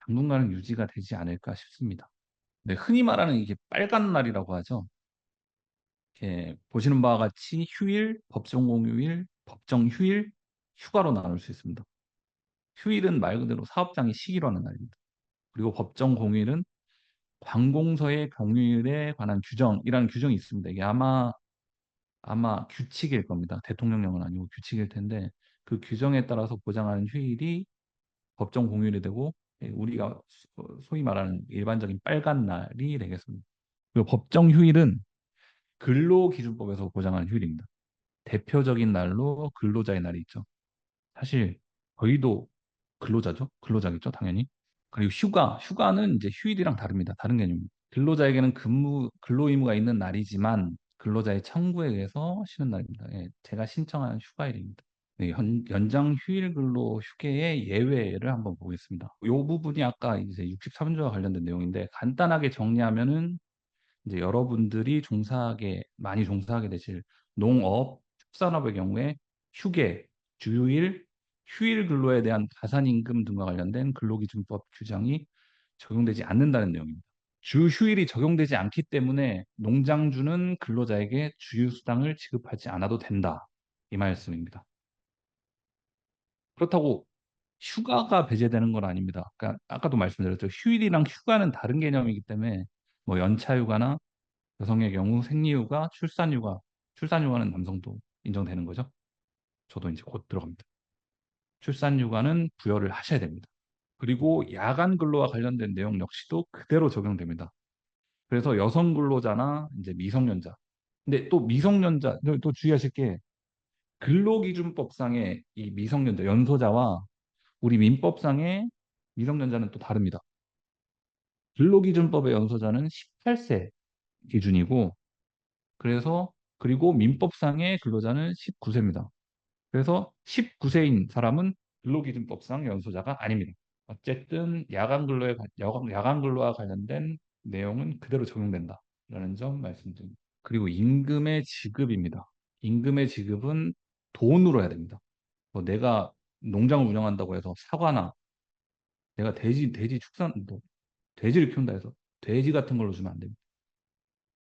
S2: 당분간은 유지가 되지 않을까 싶습니다. 네, 흔히 말하는 이게 빨간 날이라고 하죠. 이렇게 보시는 바와 같이 휴일, 법정 공휴일, 법정 휴일, 휴가로 나눌 수 있습니다. 휴일은 말 그대로 사업장이 쉬기로 하는 날입니다. 그리고 법정 공휴일은 관공서의 경유일에 관한 규정이라는 규정이 있습니다. 이게 아마 규칙일 겁니다. 대통령령은 아니고 규칙일 텐데 그 규정에 따라서 보장하는 휴일이 법정 공휴일이 되고 우리가 소위 말하는 일반적인 빨간 날이 되겠습니다. 그리고 법정 휴일은 근로기준법에서 보장하는 휴일입니다. 대표적인 날로 근로자의 날이 있죠. 사실 저희도 근로자죠. 근로자겠죠, 당연히. 그리고 휴가는 이제 휴일이랑 다릅니다. 다른 개념입니다. 근로자에게는 근로 의무가 있는 날이지만 근로자의 청구에 의해서 쉬는 날입니다. 예, 제가 신청한 휴가일입니다. 네, 연장 휴일 근로 휴게의 예외를 한번 보겠습니다. 이 부분이 아까 이제 63조와 관련된 내용인데 간단하게 정리하면은 이제 여러분들이 많이 종사하게 되실 농업, 축산업의 경우에 휴게, 주휴일, 휴일 근로에 대한 가산임금 등과 관련된 근로기준법 규정이 적용되지 않는다는 내용입니다. 주 휴일이 적용되지 않기 때문에 농장주는 근로자에게 주휴수당을 지급하지 않아도 된다. 이 말씀입니다. 그렇다고 휴가가 배제되는 건 아닙니다. 그러니까 아까도 말씀드렸죠. 휴일이랑 휴가는 다른 개념이기 때문에 뭐 연차휴가나 여성의 경우 생리휴가, 출산휴가는 남성도 인정되는 거죠. 저도 이제 곧 들어갑니다. 출산휴가는 부여를 하셔야 됩니다. 그리고 야간 근로와 관련된 내용 역시도 그대로 적용됩니다. 그래서 여성 근로자나 이제 미성년자. 근데 또 미성년자, 또 주의하실 게 근로기준법상의 이 미성년자, 연소자와 우리 민법상의 미성년자는 또 다릅니다. 근로기준법의 연소자는 18세 기준이고 그리고 민법상의 근로자는 19세입니다. 그래서 19세인 사람은 근로기준법상 연소자가 아닙니다. 어쨌든 야간 근로와 관련된 내용은 그대로 적용된다라는 점 말씀드립니다. 그리고 임금의 지급입니다. 임금의 지급은 돈으로 해야 됩니다. 뭐 내가 농장을 운영한다고 해서 사과나 내가 돼지 축산, 뭐 돼지를 키운다 해서 돼지 같은 걸로 주면 안 됩니다.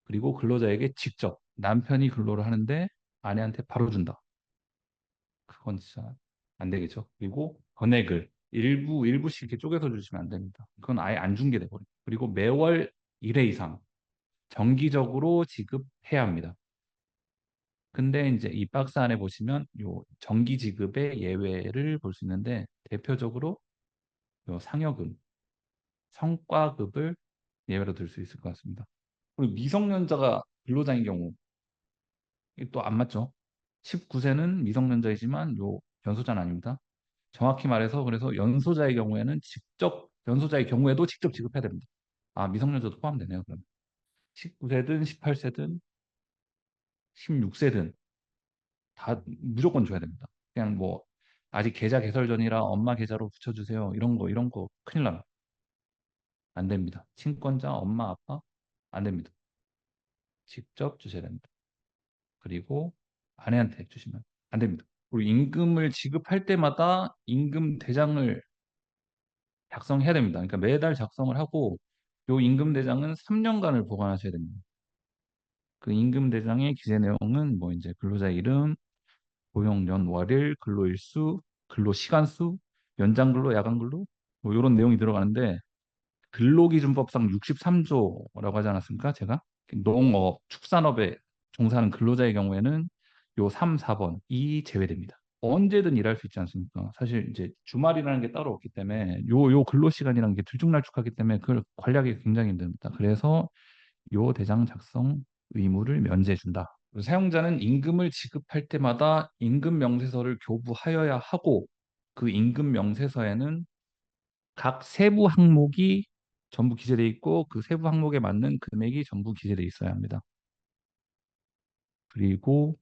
S2: 그리고 근로자에게 직접 남편이 근로를 하는데 아내한테 바로 준다. 그건 진짜 안 되겠죠. 그리고 전액을 일부씩 이렇게 쪼개서 주시면 안 됩니다. 그건 아예 안 준 게 돼버려요. 그리고 매월 1회 이상 정기적으로 지급해야 합니다. 근데 이제 이 박스 안에 보시면 요 정기 지급의 예외를 볼 수 있는데 대표적으로 요 상여금, 성과급을 예외로 들 수 있을 것 같습니다. 그리고 미성년자가 근로자인 경우 이게 또 안 맞죠? 19세는 미성년자이지만 요 연소자는 아닙니다. 정확히 말해서 그래서 연소자의 경우에도 직접 지급해야 됩니다. 아, 미성년자도 포함되네요, 그럼. 19세든 18세든 16세든 다 무조건 줘야 됩니다. 그냥 뭐 아직 계좌 개설 전이라 엄마 계좌로 붙여주세요. 이런 거 큰일 나요. 안 됩니다. 친권자, 엄마, 아빠 안 됩니다. 직접 주셔야 됩니다. 그리고 아내한테 주시면 안 됩니다. 그리고 임금을 지급할 때마다 임금 대장을 작성해야 됩니다. 그러니까 매달 작성을 하고 요 임금 대장은 3년간을 보관하셔야 됩니다. 그 임금 대장의 기재 내용은 뭐 이제 근로자 이름, 고용년, 월일, 근로일수, 근로시간수, 연장근로, 야간근로 뭐 이런 내용이 들어가는데 근로기준법상 63조라고 하지 않았습니까? 제가 농업, 축산업에 종사하는 근로자의 경우에는 요 3, 4번 이 제외됩니다. 언제든 일할 수 있지 않습니까? 사실 이제 주말이라는 게 따로 없기 때문에 요 근로 시간이라는 게 들쭉날쭉하기 때문에 그걸 관리하기 굉장히 힘듭니다. 그래서 요 대장 작성 의무를 면제해 준다. 사용자는 임금을 지급할 때마다 임금 명세서를 교부하여야 하고 그 임금 명세서에는 각 세부 항목이 전부 기재돼 있고 그 세부 항목에 맞는 금액이 전부 기재돼 있어야 합니다. 그리고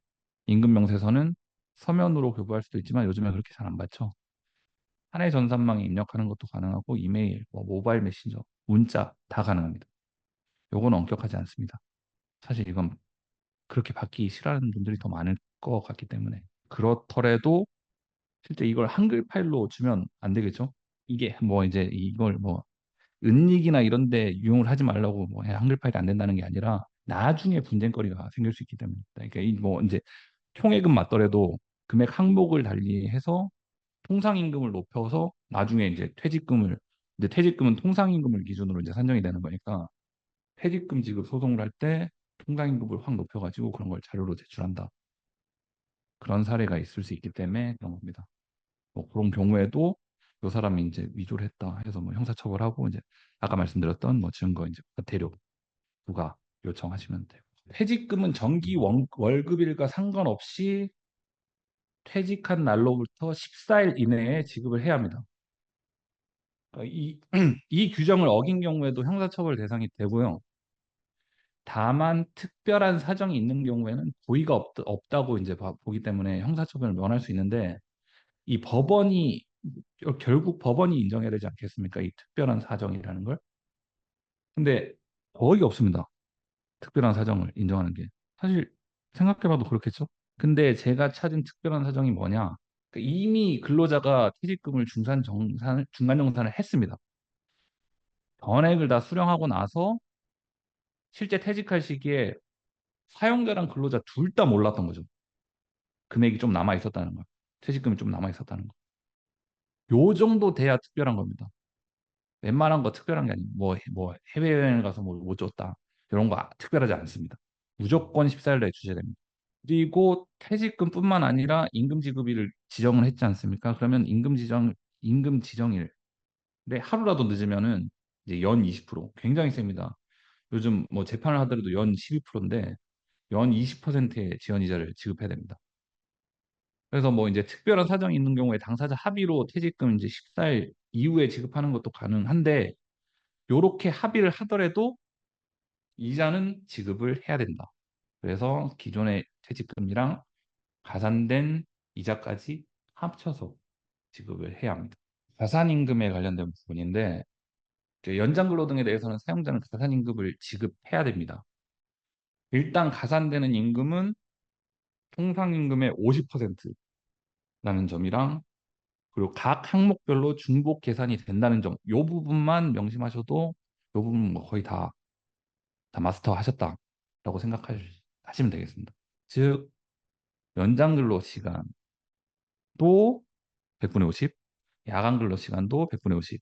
S2: 임금 명세서는 서면으로 교부할 수도 있지만 요즘에 그렇게 잘 안 받죠. 사내 전산망에 입력하는 것도 가능하고 이메일, 뭐 모바일 메신저, 문자 다 가능합니다. 요거는 엄격하지 않습니다. 사실 이건 그렇게 받기 싫어하는 분들이 더 많을 것 같기 때문에 그렇더라도 실제 이걸 한글 파일로 주면 안 되겠죠? 이게 뭐 이제 이걸 뭐 은닉이나 이런 데 유용을 하지 말라고 뭐 한글 파일이 안 된다는 게 아니라 나중에 분쟁거리가 생길 수 있기 때문에 그러니까 이 뭐 이제 총액은 맞더라도 금액 항목을 달리해서 통상임금을 높여서 나중에 이제 퇴직금을 이제 퇴직금은 통상임금을 기준으로 이제 산정이 되는 거니까 퇴직금 지급 소송을 할 때 통상임금을 확 높여가지고 그런 걸 자료로 제출한다. 그런 사례가 있을 수 있기 때문에 그런 겁니다. 뭐 그런 경우에도 이 사람이 이제 위조를 했다 해서 뭐 형사처벌하고 이제 아까 말씀드렸던 뭐 증거 이제 대료 부가 요청하시면 돼요. 퇴직금은 정기 월급일과 상관없이 퇴직한 날로부터 14일 이내에 지급을 해야 합니다. 그러니까 이 규정을 어긴 경우에도 형사처벌 대상이 되고요. 다만 특별한 사정이 있는 경우에는 고의가 없다고 이제 보기 때문에 형사처벌을 면할 수 있는데 이 법원이 결국 법원이 인정해야 되지 않겠습니까? 이 특별한 사정이라는 걸. 근데 거의 없습니다. 특별한 사정을 인정하는 게. 사실 생각해봐도 그렇겠죠? 근데 제가 찾은 특별한 사정이 뭐냐? 그러니까 이미 근로자가 퇴직금을 중간정산을 했습니다. 전액을 다 수령하고 나서 실제 퇴직할 시기에 사용자랑 근로자 둘 다 몰랐던 거죠. 금액이 좀 남아 있었다는 거. 퇴직금이 좀 남아 있었다는 거. 요 정도 돼야 특별한 겁니다. 웬만한 거 특별한 게 아니고 뭐 해외여행을 가서 뭐 못 줬다 이런 거 특별하지 않습니다. 무조건 14일 내에 주셔야 됩니다. 그리고 퇴직금뿐만 아니라 임금 지급일을 지정을 했지 않습니까? 그러면 임금 지정일에 하루라도 늦으면은 이제 연 20% 굉장히 셉니다. 요즘 뭐 재판을 하더라도 연 12%인데 연 20%의 지연 이자를 지급해야 됩니다. 그래서 뭐 이제 특별한 사정이 있는 경우에 당사자 합의로 퇴직금 이제 14일 이후에 지급하는 것도 가능한데 요렇게 합의를 하더라도 이자는 지급을 해야 된다. 그래서 기존의 퇴직금이랑 가산된 이자까지 합쳐서 지급을 해야 합니다. 가산임금에 관련된 부분인데 연장근로 등에 대해서는 사용자는 가산임금을 지급해야 됩니다. 일단 가산되는 임금은 통상임금의 50%라는 점이랑 그리고 각 항목별로 중복 계산이 된다는 점, 이 부분만 명심하셔도 이 부분 뭐 거의 다 마스터 하셨다라고 생각하시면 되겠습니다. 즉, 연장 근로 시간도 100분의 50, 야간 근로 시간도 100분의 50,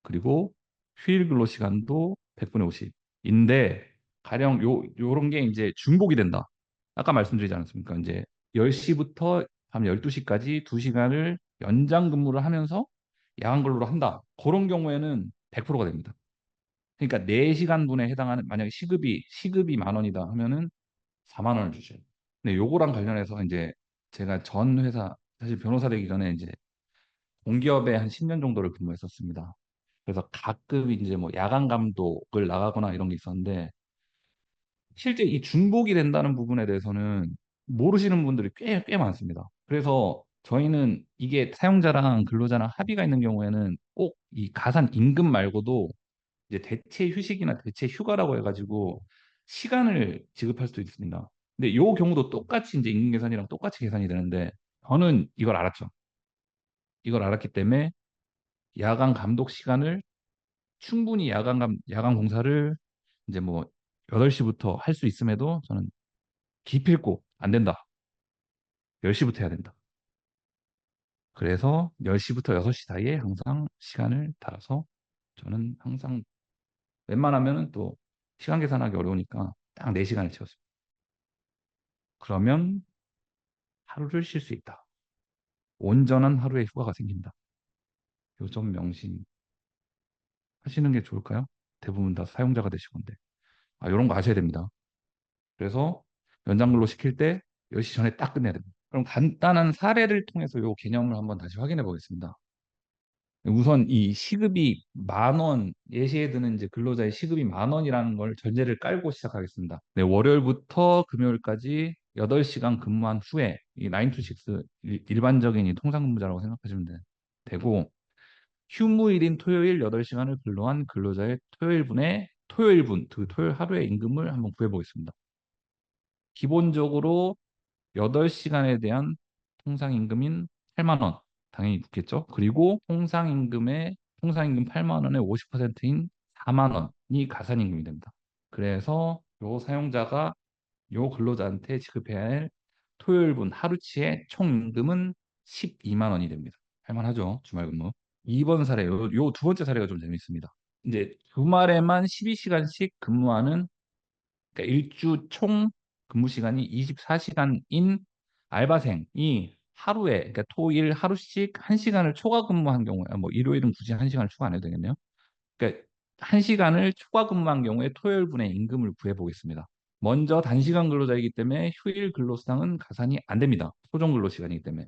S2: 그리고 휴일 근로 시간도 100분의 50인데, 가령 요런 게 이제 중복이 된다. 아까 말씀드리지 않았습니까? 이제 10시부터 밤 12시까지 2시간을 연장 근무를 하면서 야간 근로를 한다. 그런 경우에는 100%가 됩니다. 그러니까 4시간 분에 해당하는 만약에 시급이 10,000원이다 하면은 4만 원을 주셔요. 근데 요거랑 관련해서 이제 제가 전 회사 사실 변호사 되기 전에 이제 공기업에 한 10년 정도를 근무했었습니다. 그래서 가끔 이제 뭐 야간 감독을 나가거나 이런 게 있었는데 실제 이 중복이 된다는 부분에 대해서는 모르시는 분들이 꽤 많습니다. 그래서 저희는 이게 사용자랑 근로자랑 합의가 있는 경우에는 꼭 이 가산 임금 말고도 이제 대체 휴식이나 대체 휴가라고 해가지고 시간을 지급할 수도 있습니다. 근데 요 경우도 똑같이 이제 임금 계산이랑 똑같이 계산이 되는데 저는 이걸 알았죠. 이걸 알았기 때문에 야간 감독 시간을 충분히 야간 공사를 이제 뭐 8시부터 할 수 있음에도 저는 기필코 안 된다. 10시부터 해야 된다. 그래서 10시부터 6시 사이에 항상 시간을 달아서 저는 항상 웬만하면은 또 시간 계산하기 어려우니까 딱 4시간을 채웠습니다. 그러면 하루를 쉴 수 있다. 온전한 하루의 휴가가 생긴다. 요 점 명심하시는 게 좋을까요? 대부분 다 사용자가 되실 건데. 이런 거 아셔야 됩니다. 그래서 연장 근로 시킬 때 10시 전에 딱 끝내야 됩니다. 그럼 간단한 사례를 통해서 요 개념을 한번 다시 확인해 보겠습니다. 우선 이 시급이 10,000원, 예시에 드는 이제 근로자의 시급이 10,000원이라는 걸 전제를 깔고 시작하겠습니다. 네, 월요일부터 금요일까지 8시간 근무한 후에 이 9 to 6 일반적인 이 통상 근무자라고 생각하시면 되고 휴무일인 토요일 8시간을 근로한 근로자의 토요일분, 그 토요일 하루의 임금을 한번 구해 보겠습니다. 기본적으로 8시간에 대한 통상임금인 8만 원 당연히 붙겠죠. 그리고 통상임금 8만 원의 50%인 4만 원이 가산임금이 됩니다. 그래서 요 사용자가 요 근로자한테 지급해야 할 토요일분 하루치의 총임금은 12만 원이 됩니다. 할만하죠. 주말 근무. 2번 사례, 요 두 번째 사례가 좀 재밌습니다. 이제 주말에만 12시간씩 근무하는 그러니까 일주 총 근무 시간이 24시간인 알바생이 하루에 그러니까 토일 하루씩 1시간을 초과 근무한 경우에 뭐 일요일은 굳이 1시간을 추가 안 해도 되겠네요. 그러니까 1시간을 초과 근무한 경우에 토요일분의 임금을 구해 보겠습니다. 먼저 단시간 근로자이기 때문에 휴일 근로수당은 가산이 안 됩니다. 소정 근로 시간이기 때문에.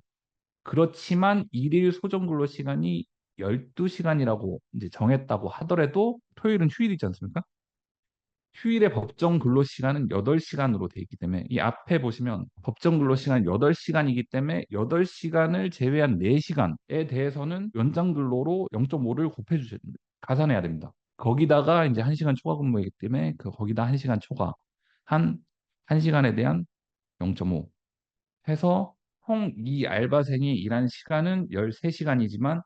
S2: 그렇지만 일일 소정 근로 시간이 12시간이라고 이제 정했다고 하더라도 토요일은 휴일이지 않습니까? 휴일의 법정 근로 시간은 8시간으로 돼 있기 때문에 이 앞에 보시면 법정 근로 시간 8시간이기 때문에 8시간을 제외한 4시간에 대해서는 연장 근로로 0.5를 곱해 주셔야 됩니다. 가산해야 됩니다. 거기다가 이제 1시간 초과 근무이기 때문에 거기다 1시간 초과 한 1시간에 대한 0.5 해서 총 이 알바생이 일한 시간은 13시간이지만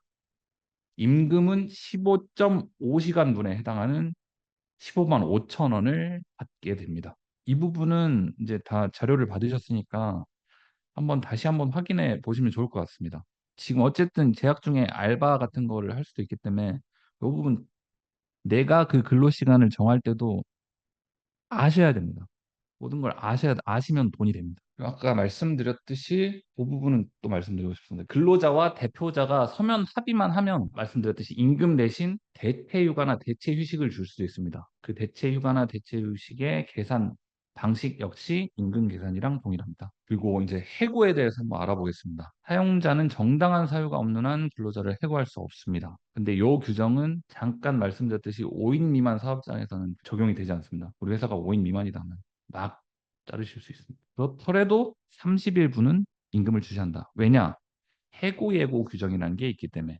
S2: 임금은 15.5시간분에 해당하는 15만 5천 원을 받게 됩니다. 이 부분은 이제 다 자료를 받으셨으니까 다시 한번 확인해 보시면 좋을 것 같습니다. 지금 어쨌든 재학 중에 알바 같은 거를 할 수도 있기 때문에 이 부분 내가 그 근로 시간을 정할 때도 아셔야 됩니다. 모든 걸 아시면 돈이 됩니다. 아까 말씀드렸듯이 그 부분은 또 말씀드리고 싶습니다. 근로자와 대표자가 서면 합의만 하면 말씀드렸듯이 임금 대신 대체 휴가나 대체 휴식을 줄 수도 있습니다. 그 대체 휴가나 대체 휴식의 계산 방식 역시 임금 계산이랑 동일합니다. 그리고 이제 해고에 대해서 한번 알아보겠습니다. 사용자는 정당한 사유가 없는 한 근로자를 해고할 수 없습니다. 근데 이 규정은 잠깐 말씀드렸듯이 5인 미만 사업장에서는 적용이 되지 않습니다. 우리 회사가 5인 미만이다 하면 막 자르실 수 있습니다. 그렇더라도 30일분은 임금을 주셔야 한다. 왜냐? 해고 예고 규정이라는 게 있기 때문에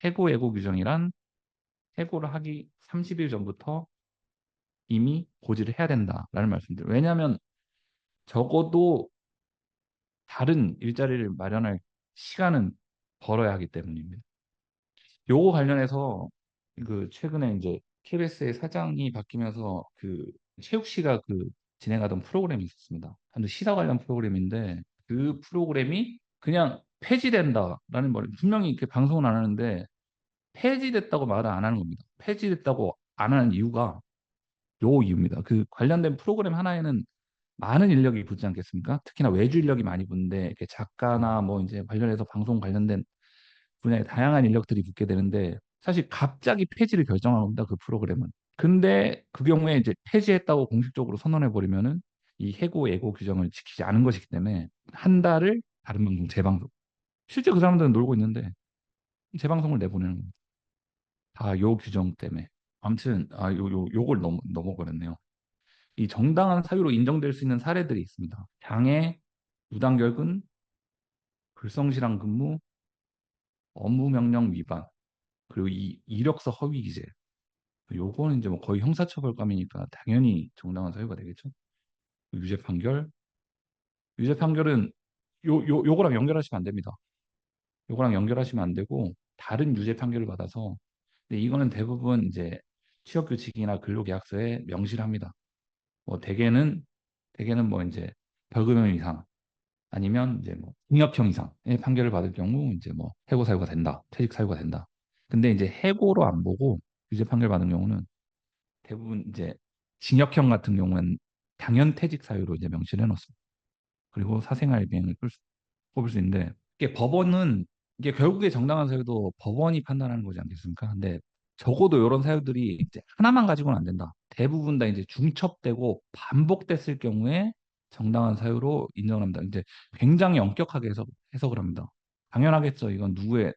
S2: 해고 예고 규정이란 해고를 하기 30일 전부터 이미 고지를 해야 된다라는 말씀드려요. 왜냐하면 적어도 다른 일자리를 마련할 시간은 벌어야 하기 때문입니다. 요거 관련해서 그 최근에 이제 KBS의 사장이 바뀌면서 그 최욱 씨가 그 진행하던 프로그램이 있었습니다. 한 시사 관련 프로그램인데 그 프로그램이 그냥 폐지된다라는 말 분명히 이렇게 방송은 안 하는데 폐지됐다고 말을 안 하는 겁니다. 폐지됐다고 안 하는 이유가 요 이유입니다. 그 관련된 프로그램 하나에는 많은 인력이 붙지 않겠습니까? 특히나 외주 인력이 많이 붙는데 이렇게 작가나 뭐 이제 관련해서 방송 관련된 분야에 다양한 인력들이 붙게 되는데 사실 갑자기 폐지를 결정한 겁니다. 그 프로그램은. 근데 그 경우에 이제 폐지했다고 공식적으로 선언해 버리면은 이 해고 예고 규정을 지키지 않은 것이기 때문에 한 달을 다른 방송 재방송. 실제 그 사람들은 놀고 있는데 재방송을 내보내는 겁니다. 다 요 규정 때문에. 아무튼 요걸 넘어버렸네요. 이 정당한 사유로 인정될 수 있는 사례들이 있습니다. 장애, 무단결근, 불성실한 근무, 업무명령 위반, 그리고 이 이력서 허위 기재. 요거는 이제 뭐 거의 형사처벌감이니까 당연히 정당한 사유가 되겠죠. 유죄 판결. 유죄 판결은 요거랑 연결하시면 안 됩니다. 요거랑 연결하시면 안 되고 다른 유죄 판결을 받아서 근데 이거는 대부분 이제 취업규칙이나 근로계약서에 명시를 합니다. 뭐 대개는 뭐 이제 벌금형 이상 아니면 이제 뭐 징역형 이상의 판결을 받을 경우 이제 뭐 해고 사유가 된다, 퇴직 사유가 된다. 근데 이제 해고로 안 보고 유죄 판결 받은 경우는 대부분 이제 징역형 같은 경우는 당연 퇴직 사유로 이제 명시를 해놓습니다. 그리고 사생활 비행을 뽑을 수 있는데 이게 법원은 이게 결국에 정당한 사유도 법원이 판단하는 거지 않겠습니까? 근데 적어도 이런 사유들이 이제 하나만 가지고는 안 된다. 대부분 다 이제 중첩되고 반복됐을 경우에 정당한 사유로 인정을 합니다. 이제 굉장히 엄격하게 해석을 합니다. 당연하겠죠. 이건 누구의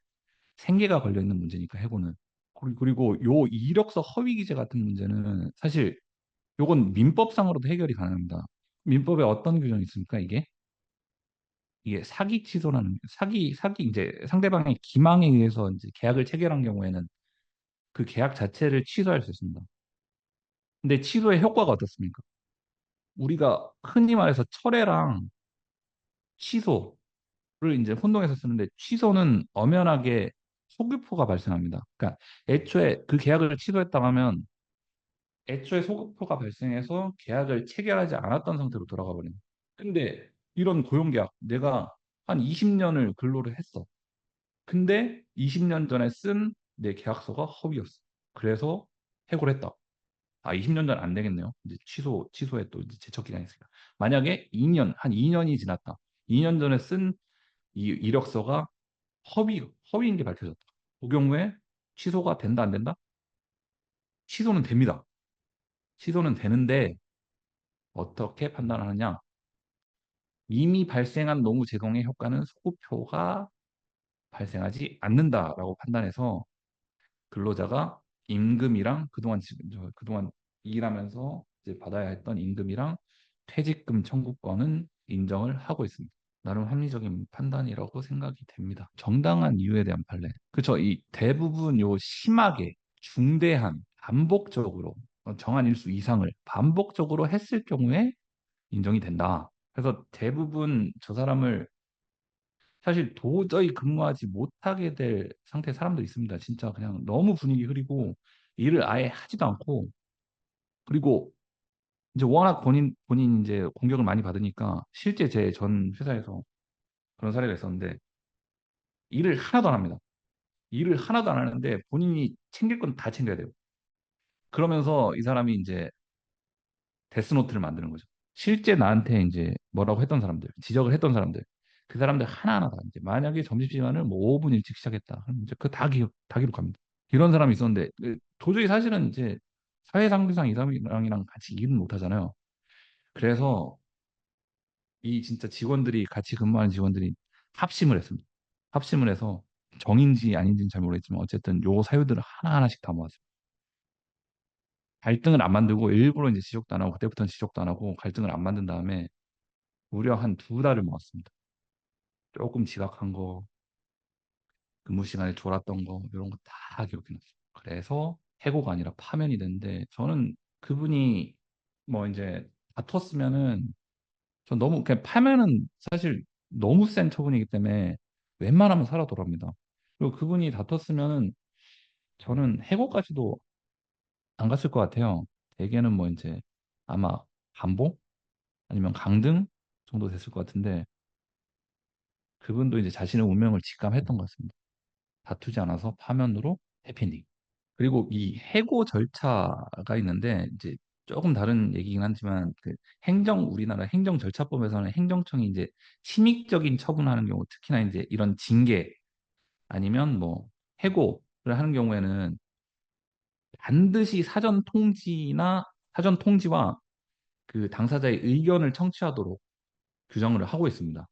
S2: 생계가 걸려 있는 문제니까 해고는. 그리고 요 이력서 허위 기재 같은 문제는 사실 요건 민법상으로도 해결이 가능합니다. 민법에 어떤 규정이 있습니까? 이게 사기 취소라는 사기 이제 상대방의 기망에 의해서 이제 계약을 체결한 경우에는 그 계약 자체를 취소할 수 있습니다. 근데 취소의 효과가 어떻습니까? 우리가 흔히 말해서 철회랑 취소를 이제 혼동해서 쓰는데 취소는 엄연하게 소급포가 발생합니다. 그러니까 애초에 그 계약을 취소했다고 하면 애초에 소급포가 발생해서 계약을 체결하지 않았던 상태로 돌아가 버립니다. 근데 이런 고용계약 내가 한 20년을 근로를 했어. 근데 20년 전에 쓴 내 계약서가 허위였어. 그래서 해고를 했다. 아, 20년 전 안 되겠네요. 이제 취소에 또 이제 제척 기간이 있으니까. 만약에 한 2년이 지났다. 2년 전에 쓴 이 이력서가 허위인 게 밝혀졌다. 그 경우에 취소가 된다, 안 된다? 취소는 됩니다. 취소는 되는데 어떻게 판단하느냐? 이미 발생한 노무제동의 효과는 소급효가 발생하지 않는다라고 판단해서 근로자가 임금이랑 그동안 일하면서 이제 받아야 했던 임금이랑 퇴직금 청구권은 인정을 하고 있습니다. 나름 합리적인 판단이라고 생각이 됩니다. 정당한 이유에 대한 판례. 그렇죠. 이 대부분 요 심하게 중대한 반복적으로 정한 일수 이상을 반복적으로 했을 경우에 인정이 된다. 그래서 대부분 저 사람을 사실 도저히 근무하지 못하게 될 상태의 사람도 있습니다. 진짜 그냥 너무 분위기 흐리고 일을 아예 하지도 않고 그리고 이제 워낙 본인 이제 공격을 많이 받으니까 실제 제 전 회사에서 그런 사례가 있었는데 일을 하나도 안 합니다. 일을 하나도 안 하는데 본인이 챙길 건 다 챙겨야 돼요. 그러면서 이 사람이 이제 데스노트를 만드는 거죠. 실제 나한테 이제 뭐라고 했던 사람들, 지적을 했던 사람들, 그 사람들 하나하나 다 이제 만약에 점심시간을 뭐 5분 일찍 시작했다. 그럼 이제 그 다 기록합니다. 이런 사람이 있었는데 도저히 사실은 이제 사회상대상 이 사람이랑 같이 일은 못 하잖아요. 그래서 이 진짜 직원들이 같이 근무하는 직원들이 합심을 했습니다. 합심을 해서 정인지 아닌지는 잘 모르겠지만 어쨌든 요 사유들을 하나하나씩 다 모았어요. 갈등을 안 만들고 일부러 이제 지적도 안 하고 그때부터는 지적도 안 하고 갈등을 안 만든 다음에 무려 한 2달을 모았습니다. 조금 지각한 거, 근무 시간에 졸았던 거 이런 거 다 기록해놨어요. 그래서 해고가 아니라 파면이 됐는데 저는 그분이 뭐 이제 다퉜으면은 전 너무 그냥 파면은 사실 너무 센 처분이기 때문에 웬만하면 살아 돌아옵니다. 그리고 그분이 다퉜으면은 저는 해고까지도 안 갔을 것 같아요. 대개는 뭐 이제 아마 반봉 아니면 강등 정도 됐을 것 같은데 그분도 이제 자신의 운명을 직감했던 것 같습니다. 다투지 않아서 파면으로 해피엔딩. 그리고 이 해고 절차가 있는데 이제 조금 다른 얘기긴 하지만 그 우리나라 행정 절차법에서는 행정청이 이제 침익적인 처분하는 경우 특히나 이제 이런 징계 아니면 뭐 해고를 하는 경우에는 반드시 사전 통지와 그 당사자의 의견을 청취하도록 규정을 하고 있습니다.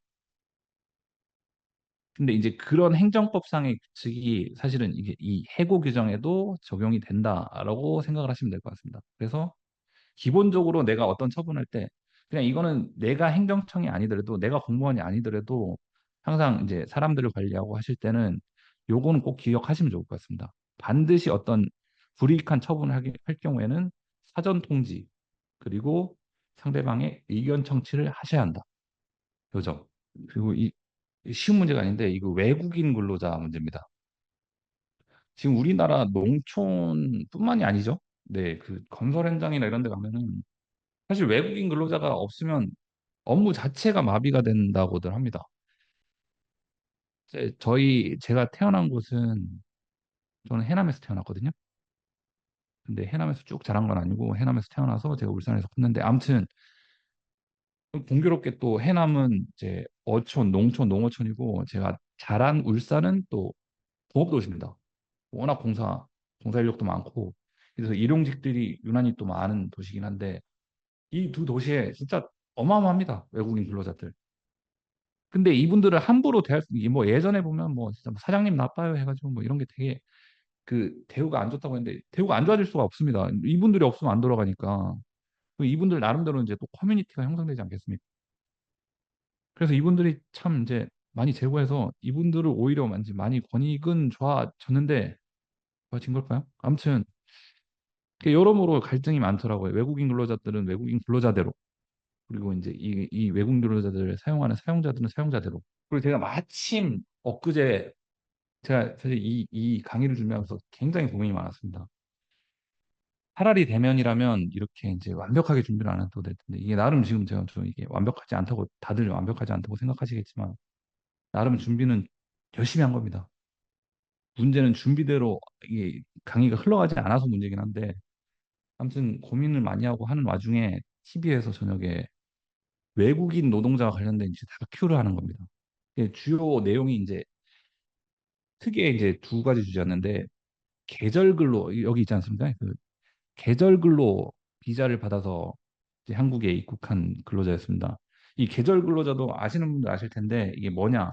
S2: 근데 이제 그런 행정법상의 규칙이 사실은 이게 이 해고 규정에도 적용이 된다라고 생각을 하시면 될 것 같습니다. 그래서 기본적으로 내가 어떤 처분할 때 그냥 이거는 내가 행정청이 아니더라도 내가 공무원이 아니더라도 항상 이제 사람들을 관리하고 하실 때는 요거는 꼭 기억하시면 좋을 것 같습니다. 반드시 어떤 불이익한 처분을 할 경우에는 사전 통지 그리고 상대방의 의견 청취를 하셔야 한다. 요점. 그리고 이 쉬운 문제가 아닌데 이거 외국인 근로자 문제입니다. 지금 우리나라 농촌뿐만이 아니죠. 네, 그 건설 현장이나 이런 데 가면은 사실 외국인 근로자가 없으면 업무 자체가 마비가 된다고들 합니다. 제가 태어난 곳은 저는 해남에서 태어났거든요. 근데 해남에서 쭉 자란 건 아니고 해남에서 태어나서 제가 울산에서 컸는데 아무튼 공교롭게 또 해남은 이제 어촌, 농촌, 농어촌이고 제가 자란 울산은 또 공업도시입니다. 워낙 공사 인력도 많고 그래서 일용직들이 유난히 또 많은 도시긴 한데 이 두 도시에 진짜 어마어마합니다. 외국인 근로자들. 근데 이분들을 함부로 대할 수, 이게 뭐 예전에 보면 뭐 진짜 뭐 사장님 나빠요 해가지고 뭐 이런 게 되게 그 대우가 안 좋다고 했는데 대우가 안 좋아질 수가 없습니다. 이분들이 없으면 안 돌아가니까. 이분들 나름대로 이제 또 커뮤니티가 형성되지 않겠습니까? 그래서 이분들이 참 이제 많이 제고해서 이분들을 오히려 많이 권익은 좋아졌는데 좋아진 걸까요? 아무튼 여러모로 갈등이 많더라고요. 외국인 근로자들은 외국인 근로자대로 그리고 이제 이 외국인 근로자들을 사용하는 사용자들은 사용자대로 그리고 제가 마침 엊그제 제가 사실 이 강의를 준비하면서 굉장히 고민이 많았습니다. 차라리 대면이라면 이렇게 이제 완벽하게 준비를 안 해도 될 텐데 이게 나름 지금 제가 좀 이게 완벽하지 않다고 다들 완벽하지 않다고 생각하시겠지만 나름 준비는 열심히 한 겁니다. 문제는 준비대로 이게 강의가 흘러가지 않아서 문제긴 한데 아무튼 고민을 많이 하고 하는 와중에 TV에서 저녁에 외국인 노동자와 관련된 이제 다큐를 하는 겁니다. 주요 내용이 이제 크게 이제 두 가지 주제였는데 계절 근로 여기 있지 않습니까? 그 계절 근로 비자를 받아서 이제 한국에 입국한 근로자였습니다. 이 계절 근로자도 아시는 분들 아실 텐데 이게 뭐냐?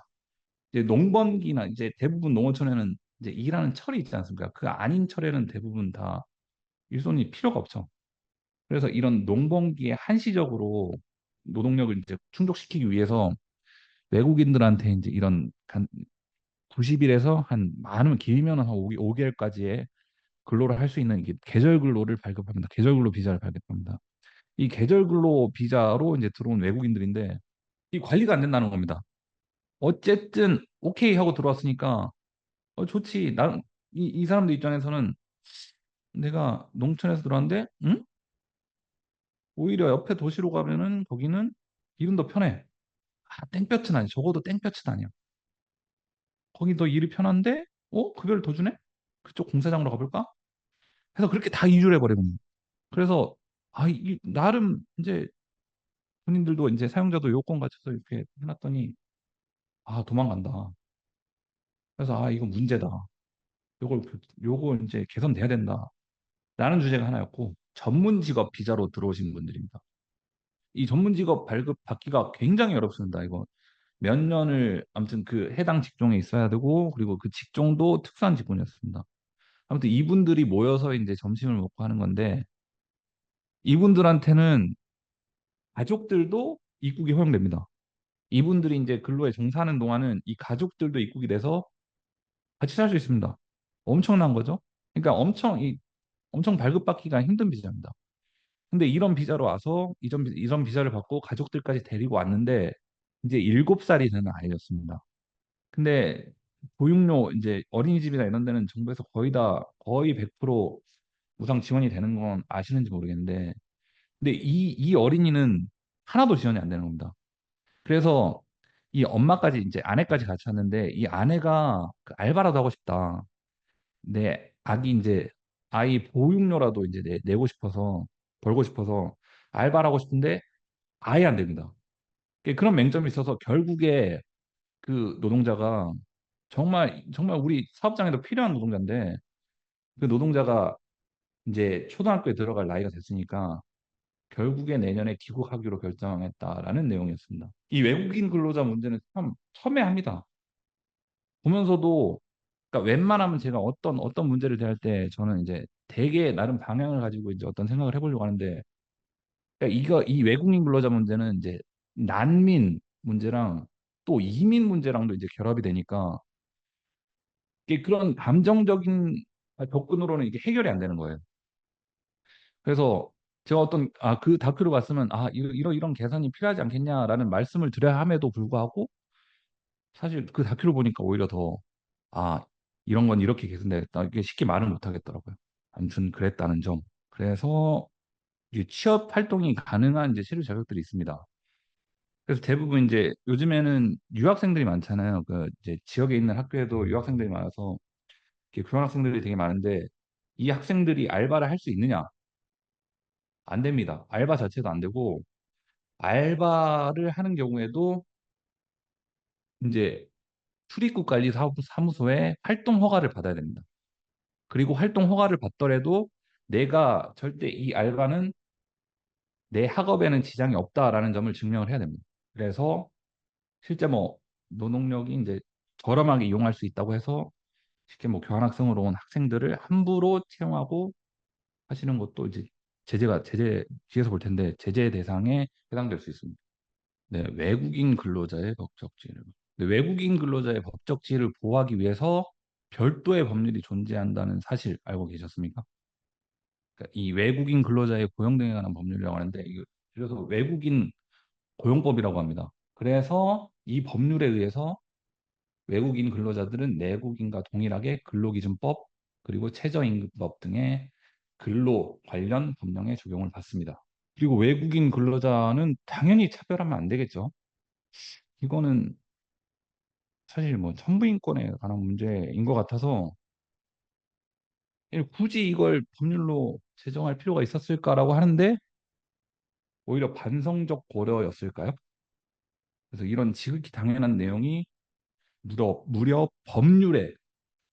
S2: 이제 농번기나 이제 대부분 농어촌에는 이제 일하는 철이 있지 않습니까? 그 아닌 철에는 대부분 다 일손이 필요가 없죠. 그래서 이런 농번기에 한시적으로 노동력을 이제 충족시키기 위해서 외국인들한테 이제 이런 한 90일에서 한 많으면 길면 한 5개월까지의 근로를 할 수 있는 이게 계절 근로를 발급합니다. 계절 근로 비자를 발급합니다. 이 계절 근로 비자로 이제 들어온 외국인들인데 이 관리가 안 된다는 겁니다. 어쨌든 오케이 하고 들어왔으니까 좋지. 이 사람들 입장에서는 내가 농촌에서 들어왔는데 응? 오히려 옆에 도시로 가면은 거기는 일은 더 편해. 땡볕은 아니야. 적어도 땡볕은 아니야. 거기 더 일이 편한데 급여를 더 주네? 그쪽 공사장으로 가볼까? 해서 그렇게 다 이주를 해버리거든요. 그래서 나름 이제 본인들도 이제 사용자도 요건 갖춰서 이렇게 해놨더니 도망간다. 그래서 이거 문제다. 요거 이제 개선돼야 된다. 라는 주제가 하나였고 전문 직업 비자로 들어오신 분들입니다. 이 전문 직업 발급 받기가 굉장히 어렵습니다. 이거 몇 년을 아무튼 그 해당 직종에 있어야 되고 그리고 그 직종도 특수한 직군이었습니다. 아무튼 이분들이 모여서 이제 점심을 먹고 하는 건데 이분들한테는 가족들도 입국이 허용됩니다. 이분들이 이제 근로에 종사하는 동안은 이 가족들도 입국이 돼서 같이 살 수 있습니다. 엄청난 거죠. 그러니까 엄청 발급받기가 힘든 비자입니다. 근데 이런 비자로 와서 이런 비자를 받고 가족들까지 데리고 왔는데 이제 7살이 되는 아이였습니다. 근데 보육료 이제 어린이집이나 이런 데는 정부에서 거의 100% 무상 지원이 되는 건 아시는지 모르겠는데 근데 이 어린이는 하나도 지원이 안 되는 겁니다. 그래서 이 엄마까지 이제 아내까지 같이 왔는데 이 아내가 그 알바라도 하고 싶다. 내 아기 이제 아이 보육료라도 이제 내고 싶어서 벌고 싶어서 알바를 하고 싶은데 아예 안 됩니다. 그런 맹점이 있어서 결국에 그 노동자가 정말 정말 우리 사업장에도 필요한 노동자인데 그 노동자가 이제 초등학교에 들어갈 나이가 됐으니까 결국에 내년에 귀국하기로 결정했다라는 내용이었습니다. 이 외국인 근로자 문제는 참 첨예합니다. 보면서도 그러니까 웬만하면 제가 어떤 문제를 대할 때 저는 이제 되게 나름 방향을 가지고 이제 어떤 생각을 해보려고 하는데 그러니까 이 외국인 근로자 문제는 이제 난민 문제랑 또 이민 문제랑도 이제 결합이 되니까 이게 그런 감정적인 접근으로는 이게 해결이 안 되는 거예요. 그래서
S3: 제가 그 다큐를 봤으면 이런 개선이 필요하지 않겠냐라는 말씀을 드려야 함에도 불구하고 사실 그 다큐를 보니까 오히려 더 아, 이런 건 이렇게 개선되겠다. 이게 쉽게 말을 못 하겠더라고요. 아무튼 그랬다는 점. 그래서 이제 취업 활동이 가능한 이제 실효 자격들이 있습니다. 그래서 대부분 이제 요즘에는 유학생들이 많잖아요. 그 이제 지역에 있는 학교에도 유학생들이 많아서 이렇게 교환학생들이 되게 많은데 이 학생들이 알바를 할 수 있느냐? 안 됩니다. 알바 자체도 안 되고 알바를 하는 경우에도 이제 사무소에 활동 허가를 받아야 됩니다. 그리고 활동 허가를 받더라도 내가 절대 이 알바는 내 학업에는 지장이 없다라는 점을 증명을 해야 됩니다. 그래서 실제 뭐 노동력이 이제 저렴하게 이용할 수 있다고 해서 쉽게 뭐 교환학생으로 온 학생들을 함부로 채용하고 하시는 것도 이제 제재 뒤에서 볼 텐데 제재 대상에 해당될 수 있습니다. 네, 외국인 근로자의 법적 지위를. 근데 외국인 근로자의 법적 지위를 보호하기 위해서 별도의 법률이 존재한다는 사실 알고 계셨습니까? 그러니까 이 외국인 근로자의 고용 등에 관한 법률이라고 하는데 이거 그래서 외국인 고용법이라고 합니다. 그래서 이 법률에 의해서 외국인 근로자들은 내국인과 동일하게 근로기준법 그리고 최저임금법 등의 근로 관련 법령에 적용을 받습니다. 그리고 외국인 근로자는 당연히 차별하면 안 되겠죠. 이거는 사실 뭐 천부인권에 관한 문제인 것 같아서 굳이 이걸 법률로 제정할 필요가 있었을까라고 하는데 오히려 반성적 고려였을까요? 그래서 이런 지극히 당연한 내용이 무려 법률의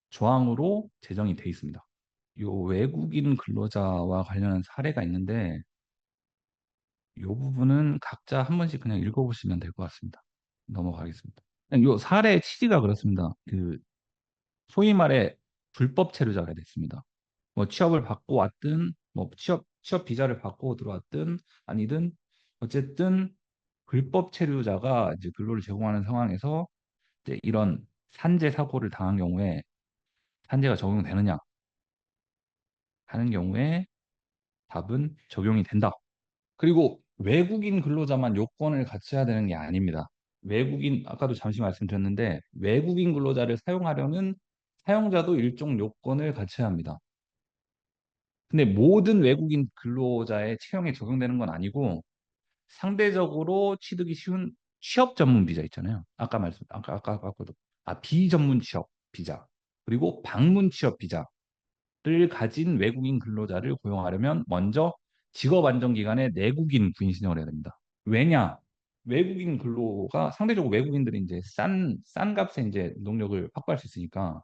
S3: 조항으로 제정이 돼 있습니다. 이 외국인 근로자와 관련한 사례가 있는데 이 부분은 각자 한 번씩 그냥 읽어보시면 될 것 같습니다. 넘어가겠습니다. 이 사례의 취지가 그렇습니다. 소위 말해 불법 체류자가 됐습니다. 뭐 취업을 받고 왔든 뭐 취업 비자를 받고 들어왔든 아니든 어쨌든 불법 체류자가 이제 근로를 제공하는 상황에서 이제 이런 산재 사고를 당한 경우에 산재가 적용되느냐 하는 경우에 답은 적용이 된다. 그리고 외국인 근로자만 요건을 갖춰야 되는 게 아닙니다. 아까도 잠시 말씀드렸는데 외국인 근로자를 사용하려는 사용자도 일종 요건을 갖춰야 합니다. 근데 모든 외국인 근로자의 채용에 적용되는 건 아니고 상대적으로 취득이 쉬운 취업 전문 비자 있잖아요. 아까도 비전문 취업 비자 그리고 방문 취업 비자를 가진 외국인 근로자를 고용하려면 먼저 직업 안정 기관에 내국인 부인 신청을 해야 됩니다. 왜냐? 외국인 근로가 상대적으로 외국인들이 이제 싼 값에 이제 능력을 확보할 수 있으니까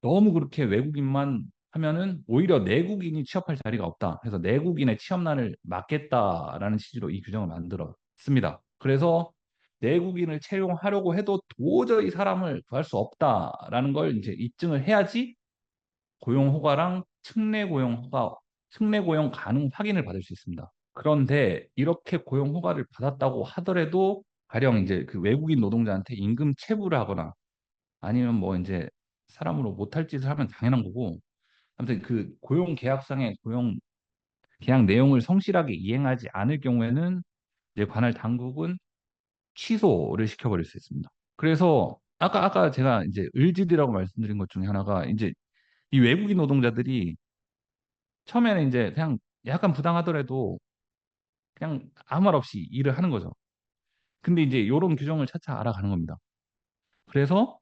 S3: 너무 그렇게 외국인만 하면은 오히려 내국인이 취업할 자리가 없다. 그래서 내국인의 취업난을 막겠다라는 취지로 이 규정을 만들었습니다. 그래서 내국인을 채용하려고 해도 도저히 사람을 구할 수 없다라는 걸 이제 입증을 해야지 고용 허가랑 특례 고용 가능 확인을 받을 수 있습니다. 그런데 이렇게 고용 허가를 받았다고 하더라도 가령 이제 그 외국인 노동자한테 임금 체불을 하거나 아니면 뭐 이제 사람으로 못할 짓을 하면 당연한 거고 아무튼 그 고용 계약상의 고용 계약 내용을 성실하게 이행하지 않을 경우에는 이제 관할 당국은 취소를 시켜버릴 수 있습니다. 그래서 아까 제가 이제 을지리라고 말씀드린 것 중에 하나가 이제 이 외국인 노동자들이 처음에는 이제 그냥 약간 부당하더라도 그냥 아무 말 없이 일을 하는 거죠. 근데 이제 이런 규정을 차차 알아가는 겁니다. 그래서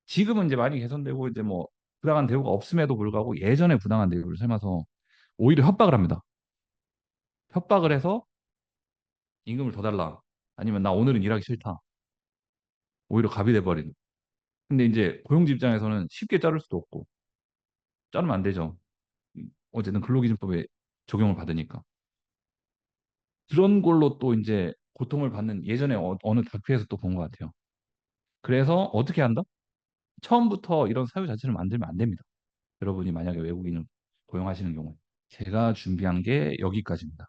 S3: 지금은 이제 많이 개선되고 이제 뭐 부당한 대우가 없음에도 불구하고 예전에 부당한 대우를 삼아서 오히려 협박을 합니다. 협박을 해서 임금을 더 달라. 아니면 나 오늘은 일하기 싫다. 오히려 갑이 돼버리는. 근데 이제 고용주 입장에서는 쉽게 자를 수도 없고 자르면 안 되죠. 어쨌든 근로기준법에 적용을 받으니까. 그런 걸로 또 이제 고통을 받는 예전에 어느 다큐에서 또 본 것 같아요. 그래서 어떻게 한다? 처음부터 이런 사유 자체를 만들면 안 됩니다. 여러분이 만약에 외국인을 고용하시는 경우에. 제가 준비한 게 여기까지입니다.